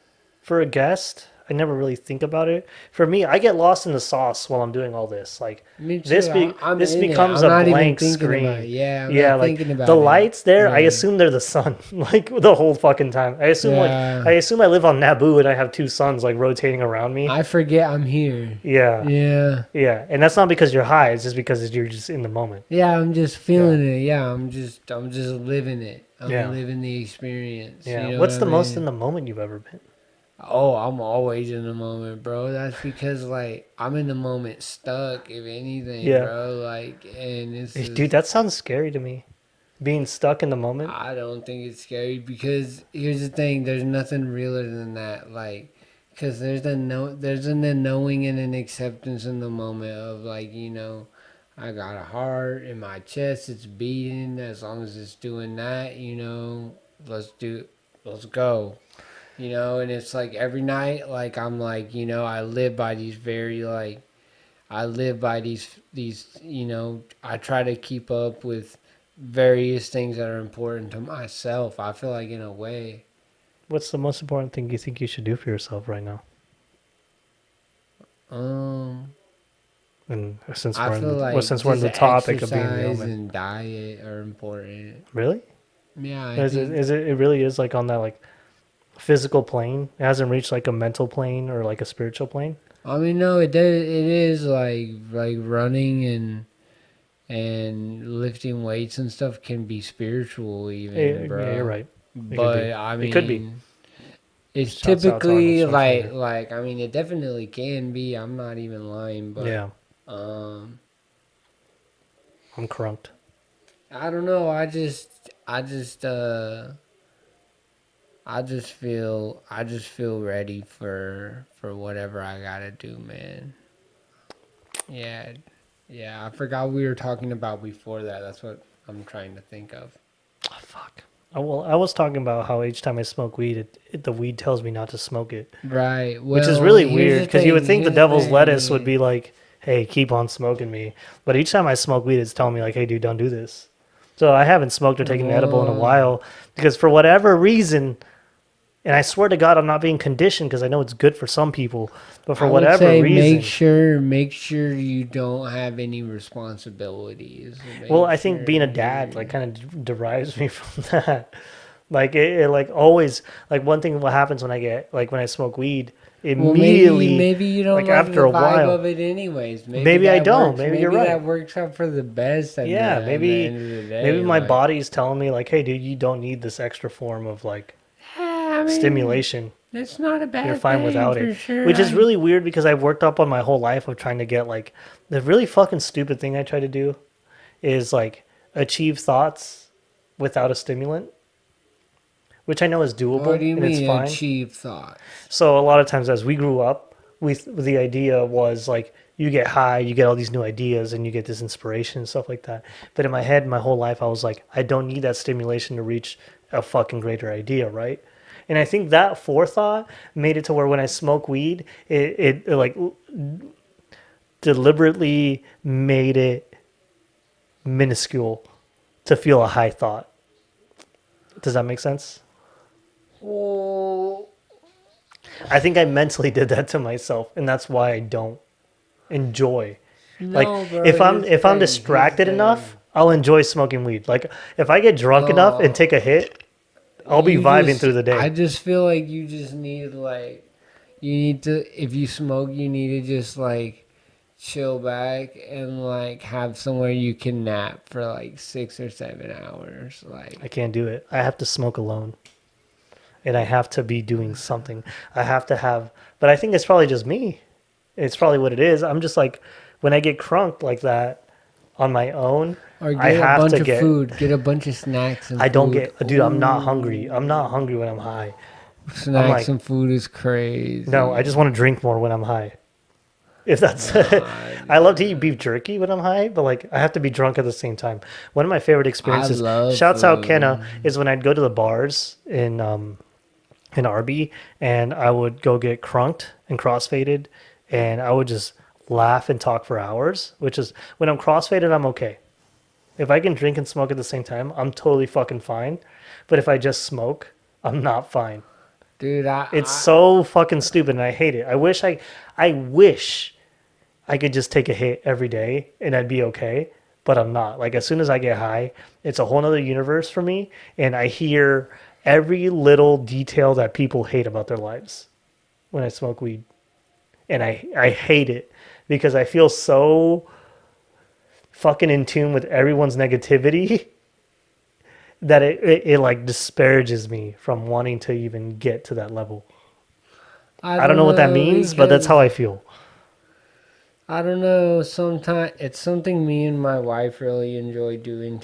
a guest, I never really think about it. For me, I get lost in the sauce while I'm doing all this. Like me too. this becomes a blank screen. I'm not like thinking about the lights there. Yeah. I assume they're the sun, like the whole fucking time. I assume I live on Naboo and I have two suns like rotating around me. I forget I'm here. Yeah, and that's not because you're high. It's just because you're just in the moment. Yeah, I'm just feeling it. Yeah, I'm just living it. I'm living the experience. Yeah. What's the most in the moment you've ever been? Oh, I'm always in the moment, bro. That's because, like, I'm in the moment stuck, if anything, bro. Like, and it's... Dude, that sounds scary to me. Being stuck in the moment? I don't think it's scary because, here's the thing, there's nothing realer than that. Like, because there's a knowing and an acceptance in the moment of, like, I got a heart in my chest, it's beating. As long as it's doing that, let's go. And it's like every night, like I'm like, I live by these I try to keep up with various things that are important to myself. I feel like in a way. What's the most important thing you think you should do for yourself right now? And since we're in the topic of being in the moment, and diet are important. Really? Yeah. It really is like on that like physical plane. It hasn't reached like a mental plane or like a spiritual plane. I mean, no, it is like running and lifting weights and stuff can be spiritual even, Yeah, you're bro. right. It could be. But I It could be. mean, it's Shouts out to Arnold typically Schwarzenegger. like I mean, it definitely can be. I'm not even lying, but Yeah, um, I'm crunked. I don't know. I just feel ready for whatever I gotta do, man. Yeah, yeah. I forgot we were talking about before that. That's what I'm trying to think of. Oh, fuck. Well, I was talking about how each time I smoke weed, the weed tells me not to smoke it, Right. which is Well, really here's weird the because you would thing. think the Here's the devil's lettuce would thing. be like, "Hey, keep on smoking me," but each time I smoke weed, it's telling me like, "Hey, dude, don't do this." So I haven't smoked or taken an edible in a Well, while because for whatever reason, and I swear to God, I'm not being conditioned because I know it's good for some people, but for I would whatever say reason, make sure you don't have any responsibilities. well, Make I think being a dad sure. like kind of derives me from that. Like it like always like one thing what happens when I get like when I smoke weed Well, immediately maybe you don't like like after the a vibe while of it anyways. Maybe maybe I that don't works. maybe you're Maybe right that works out for the best at yeah the end of the maybe day. my Like, body's telling me like hey dude you don't need this extra form of like yeah, I mean, stimulation it's not a you're bad fine thing without for it sure. which is really weird because I've worked up on my whole life of trying to get like the really fucking stupid thing I try to do is like achieve thoughts without a stimulant which I know is What doable do you and it's mean fine. achieve thoughts? So a lot of times as we grew up, the idea was like you get high, you get all these new ideas, and you get this inspiration and stuff like that. But in my head, my whole life, I was like, I don't need that stimulation to reach a fucking greater idea, right? And I think that forethought made it to where when I smoke weed, it like deliberately made it minuscule to feel a high thought. Does that make sense? Well, I think I mentally did that to myself, and that's why I don't enjoy. Like no, bro. if I'm Here's the if I'm thing. Here's the distracted thing. enough, I'll enjoy smoking weed. Like if I get drunk enough and No, take a hit, I'll be vibing through the I day. just feel like you just need you need to if you smoke you need to just chill back and have somewhere you can nap for 6 or 7 hours. I can't do it. I have to smoke alone. And I have to be doing something. I have to have but I think it's probably just me. It's probably what it is. I'm just like when I get crunked like that on my own, Or I get a have bunch to of get food, get a bunch of snacks and I don't food. get dude, I'm not hungry. I'm not hungry when I'm high. I'm Snacks like, and food is no, I crazy. just want to drink more when I'm high. If that's Nah, I love to eat beef jerky when I'm high, but like I have to be drunk at the same time. One of my favorite I experiences, love shouts out food. Kenna, is when I'd go to the bars in Arby and I would go get crunked and crossfaded and I would just laugh and talk for hours, which is when I'm crossfaded I'm okay. If I can drink and smoke at the same time, I'm totally fucking fine. But if I just smoke, I'm not fine. Dude, It's so fucking stupid and I hate it. I wish I could just take a hit every day and I'd be okay, but I'm not. Like as soon as I get high, it's a whole nother universe for me and I hear every little detail that people hate about their lives when I smoke weed. And I hate it because I feel so fucking in tune with everyone's negativity that it like disparages me from wanting to even get to that level. I I don't don't know what that know means, but that's how because I feel. I don't know. Sometimes it's something me and my wife really enjoy doing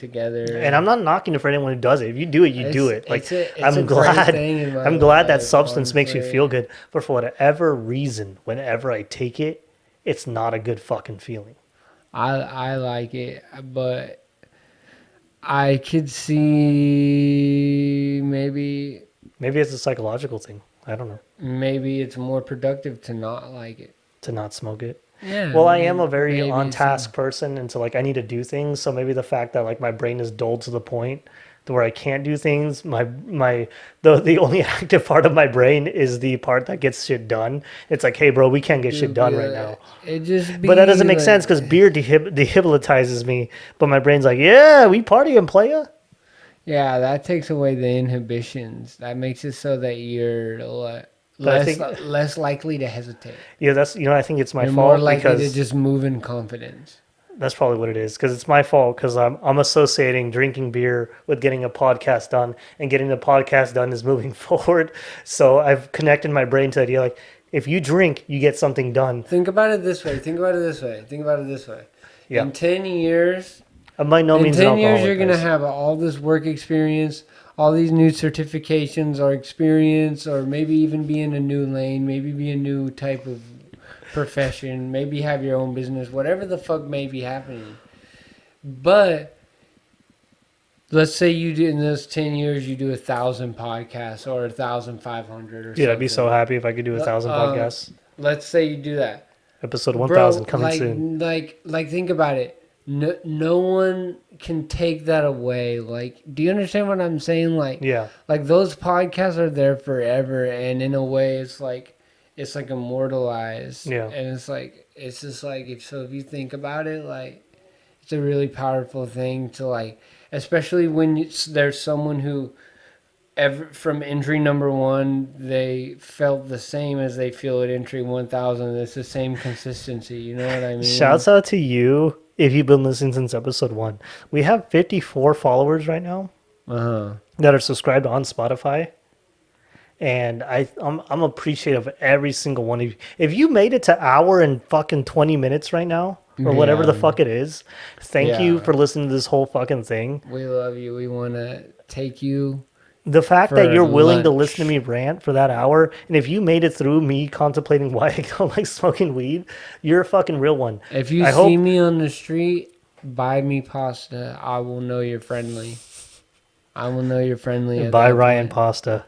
And together. I'm not knocking it for anyone who does it. If you do it, you do It's it. Like it's a it's a I'm great glad thing in my I'm glad that life, substance makes you feel honestly. good. But for whatever reason, whenever I take it, it's not a good fucking feeling. I like it, but I could see Maybe it's a psychological thing. I don't know. maybe it's more productive to not like it. To not smoke it. Yeah, Well, I am a very maybe on so. task person, and so like I need to do things. So maybe the fact that like my brain is dulled to the point to where I can't do things, the only active part of my brain is the part that gets shit done. It's like, hey, bro, we can't get shit Dude, done right now. it just But that doesn't be make sense because beer dehypnotizes me. But my brain's like, yeah, we partying, playa. yeah, that takes away the inhibitions. That makes it so that you're But I less think, less likely to hesitate. yeah, that's I think it's my You're more fault likely to because just move in confidence. That's probably what it is, because it's my fault, because I'm associating drinking beer with getting a podcast done, and getting the podcast done is moving forward. So I've connected my brain to the idea like, if you drink, you get something done. Think about it this way. Think about it this way. Think about it this way. Yeah. In 10 years, I'm by no in means an 10 years, alcoholic, you're going to guys. have all this work experience, all these new certifications or experience, or maybe even be in a new lane, maybe be a new type of profession, maybe have your own business, whatever the fuck may be happening. But let's say you do in those 10 years, you do 1,000 podcasts or 1,500 or something. Dude, I'd be so happy if I could do 1,000 podcasts. Let's say you do that. Episode 1,000 Bro, coming like, soon. Like, think about it. No one can take that away. Like, do you understand what I'm saying? Like, Yeah. like those podcasts are there forever, and in a way, it's like immortalized. Yeah. And it's just like if you think about it, like, it's a really powerful thing to like, especially when there's someone who. From entry number 1, they felt the same as they feel at entry 1,000. It's the same consistency. You know what I mean? Shouts out to you if you've been listening since episode 1. We have 54 followers right now that are subscribed on Spotify. And I'm appreciative of every single one of you. If you made it to hour and fucking 20 minutes right now, or whatever the fuck it is, thank you for listening to this whole fucking thing. We love you. We want to take you. The fact that you're willing to lunch. listen to me rant for that hour, and if you made it through me contemplating why I don't like smoking weed, you're a fucking real one. If you see me on the street, buy me pasta. I will know you're friendly. I will know you're friendly. Buy Ryan pasta.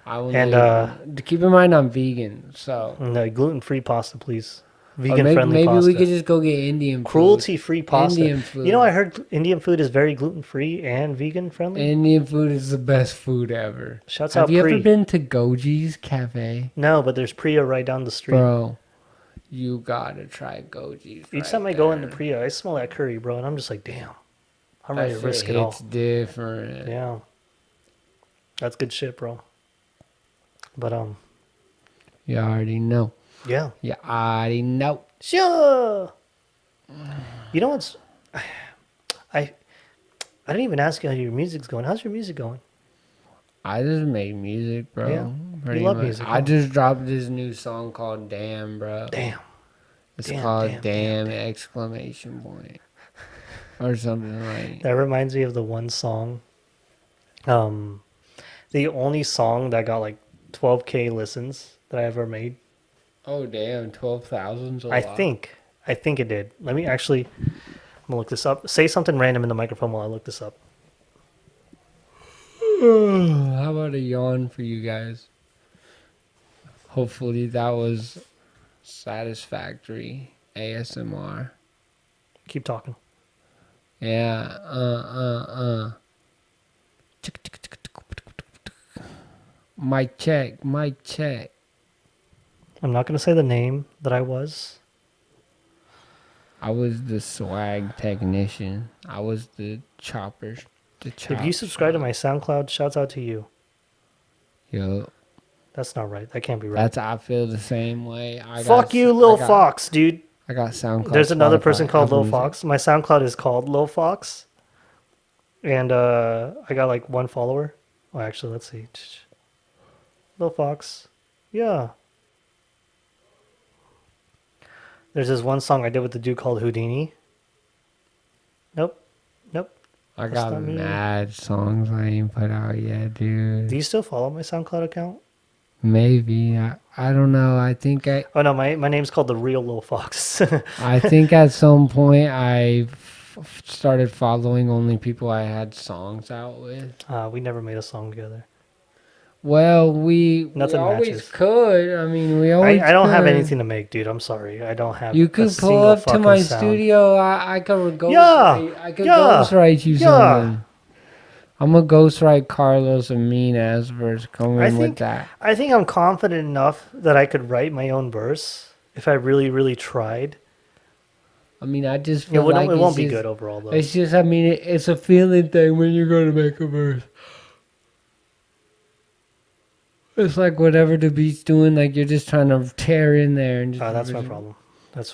I will and know keep in mind I'm vegan, so no, gluten-free pasta, please. Maybe pasta. we could just go get Indian food. Cruelty-free pasta. Indian food. You know, I heard Indian food is very gluten-free and vegan-friendly. Indian food is the best food ever. Shouts out Have you Pri. ever been to Goji's Cafe? No, but there's Priya right down the street. Bro, you gotta try Goji's. Each time I go into Priya, I smell that curry, bro, and I'm just like, damn. I'm ready to risk it all. It's different. Yeah. That's good shit, bro. But, You already know. yeah. You already know. Sure. You know what's... I didn't even ask you how your music's going. How's your music going? I just make music, bro. Yeah. Pretty You love much. music, I huh? just dropped this new song called Damn, bro. Damn. It's Damn, called damn, Damn, damn. exclamation point. Or something like That reminds me of the one song. The only song that got like 12K listens that I ever made. Oh, damn. 12,000's a I lot. think it did. Let me actually... I'm going to look this up. Say something random in the microphone while I look this up. How about a yawn for you guys? Hopefully that was satisfactory ASMR. Keep talking. Yeah, Mic check, mic check. I'm not going to say the name that I was. I was the swag technician. I was the chopper. If you subscribe to my SoundCloud, shouts out to you. Yo, That's not right. That can't be right. I feel the same way. Fuck you, Lil Fox, dude. I got SoundCloud. There's another Spotify, person called Apple Lil Music. Fox. My SoundCloud is called Lil Fox. And I got like 1 follower. Well, actually, let's see. Lil Fox. Yeah. There's this one song I did with the dude called Houdini. Nope. I That's got not me. mad songs I ain't put out yet, dude. Do you still follow my SoundCloud account? Maybe. I don't know. I think Oh no, my name's called The Real Lil Fox. I think at some point I started following only people I had songs out with. We never made a song together. Well, we Nothing always matches. could. I mean, we always I don't have could. anything to make, dude. I'm sorry. I don't have You a could pull single up to fucking my sound. studio. I could ghost. Yeah, I could yeah, ghostwrite you yeah. something. I'm a ghostwrite Carlos a mean ass verse. Come in with that. I think I'm confident enough that I could write my own verse if I really, really tried. I mean, I just It feel like won't be good overall, though. It's just, I mean, it's a feeling thing when you're going to make a verse. It's like whatever the beat's doing, like you're just trying to tear in there and just That's my problem.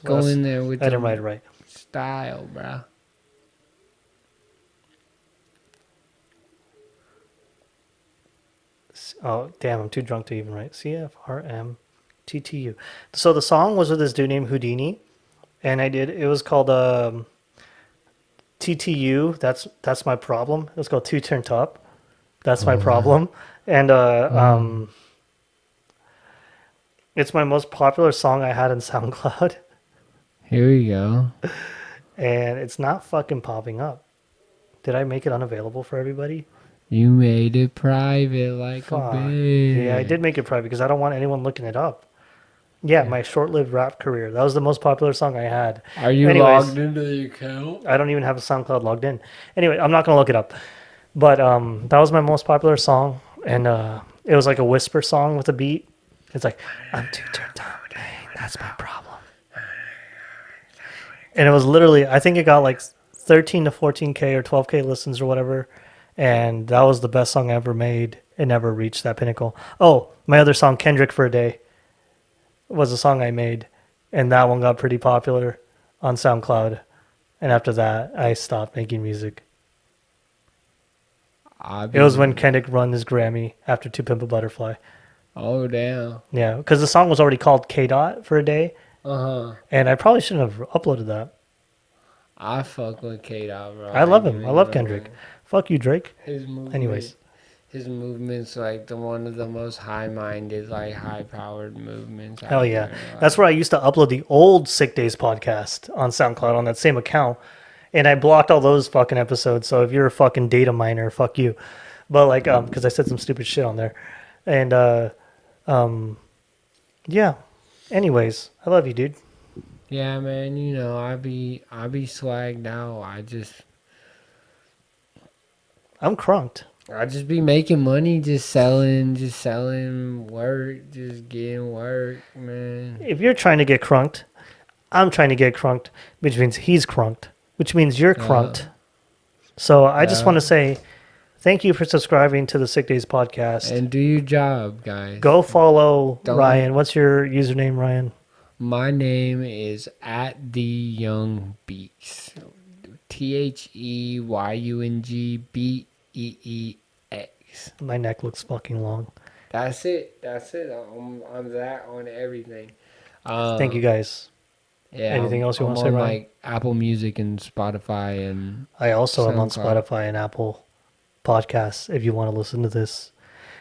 go in there with I didn't write it right. style, bro. Oh, damn, I'm too drunk to even write. CFRMTTU. So the song was with this dude named Houdini, and it was called TTU. That's my problem. It's called Two Turned Up. That's my problem. And it's my most popular song I had in SoundCloud, Here we go. and it's not fucking popping up. Did I make it unavailable for everybody? You made it private like Fuck. a bitch. Yeah, I did make it private because I don't want anyone looking it up. Yeah, my short-lived rap career. That was the most popular song I had. Are you Anyways, logged into the account? I don't even have a SoundCloud logged in. Anyway, I'm not gonna look it up. But that was my most popular song, and it was like a whisper song with a beat. It's like, I'm too turned up, that's my problem. And it was literally, I think it got like 13 to 14K or 12K listens or whatever. And that was the best song I ever made. It never reached that pinnacle. Oh, my other song, Kendrick for a Day, was a song I made. And that one got pretty popular on SoundCloud. And after that, I stopped making music. It was when Kendrick won his Grammy after To Pimp a Butterfly. Oh, damn. Yeah, because the song was already called K Dot for a Day. Uh-huh. And I probably shouldn't have uploaded that. I fuck with K-Dot, bro. I love him. I love Kendrick. Fuck you, Drake. His movement, Anyways. His movement's like one of the most high-minded, like high-powered movements. Hell yeah. There. That's where I used to upload the old Sick Days podcast on SoundCloud on that same account. And I blocked all those fucking episodes. So if you're a fucking data miner, fuck you. But like, because I said some stupid shit on there. And yeah. Anyways, I love you, dude. Yeah, man. You know, I be swagged out. I'm crunked. I just be making money, just selling work, just getting work, man. If you're trying to get crunked, I'm trying to get crunked, which means he's crunked, which means you're crunked. So I just want to say thank you for subscribing to the Sick Days podcast. And do your job, guys. Go follow Ryan. What's your username, Ryan? My name is @TheYoungBeeks. TheYoungBeeks. My neck looks fucking long. That's it. I'm that on everything. Thank you guys. Yeah. Anything else you want to say, on Ryan? like Apple Music and Spotify and I also am on SoundCloud. Spotify and Apple Podcasts if you want to listen to this.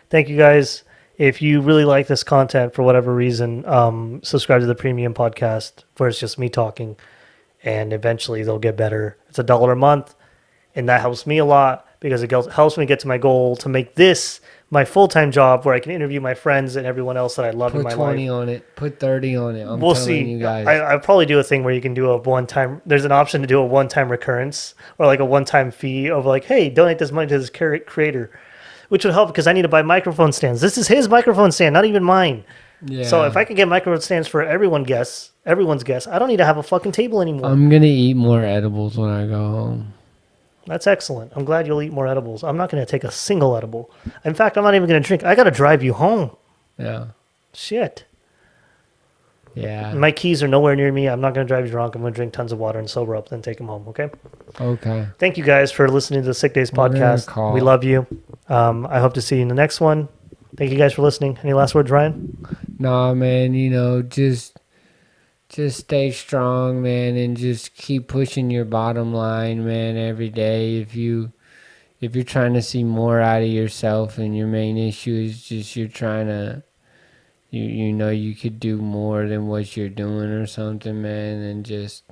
Thank you guys. If you really like this content for whatever reason, subscribe to the premium podcast where it's just me talking, and eventually they'll get better. It's $1 a month, and that helps me a lot because it helps me get to my goal to make this my full-time job where I can interview my friends and everyone else that I love in my Put life. 20 on it. Put 30 on it. We'll see. You guys. I'll probably do a thing where you can do a one-time. There's an option to do a one-time recurrence or like a one-time fee of like, hey, donate this money to this creator, which would help because I need to buy microphone stands. This is his microphone stand, not even mine. Yeah. So if I can get microphone stands for everyone's guests, I don't need to have a fucking table anymore. I'm gonna eat more edibles when I go home. That's excellent. I'm glad you'll eat more edibles. I'm not going to take a single edible. In fact, I'm not even going to drink. I got to drive you home. Yeah. Shit. Yeah. My keys are nowhere near me. I'm not going to drive you drunk. I'm going to drink tons of water and sober up, then take them home, okay? Okay. Thank you guys for listening to the Sick Days We're gonna podcast. call. We love you. I hope to see you in the next one. Thank you guys for listening. Any last words, Ryan? Nah, man, you know, just stay strong, man, and just keep pushing your bottom line, man, every day. If you're trying to see more out of yourself and your main issue is just you're trying to you know you could do more than what you're doing or something, man, and just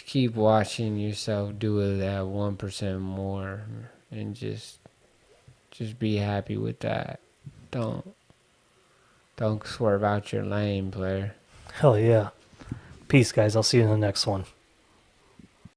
keep watching yourself do it that 1% more and just be happy with that. Don't swerve out your lane, player. Hell yeah. Peace, guys. I'll see you in the next one.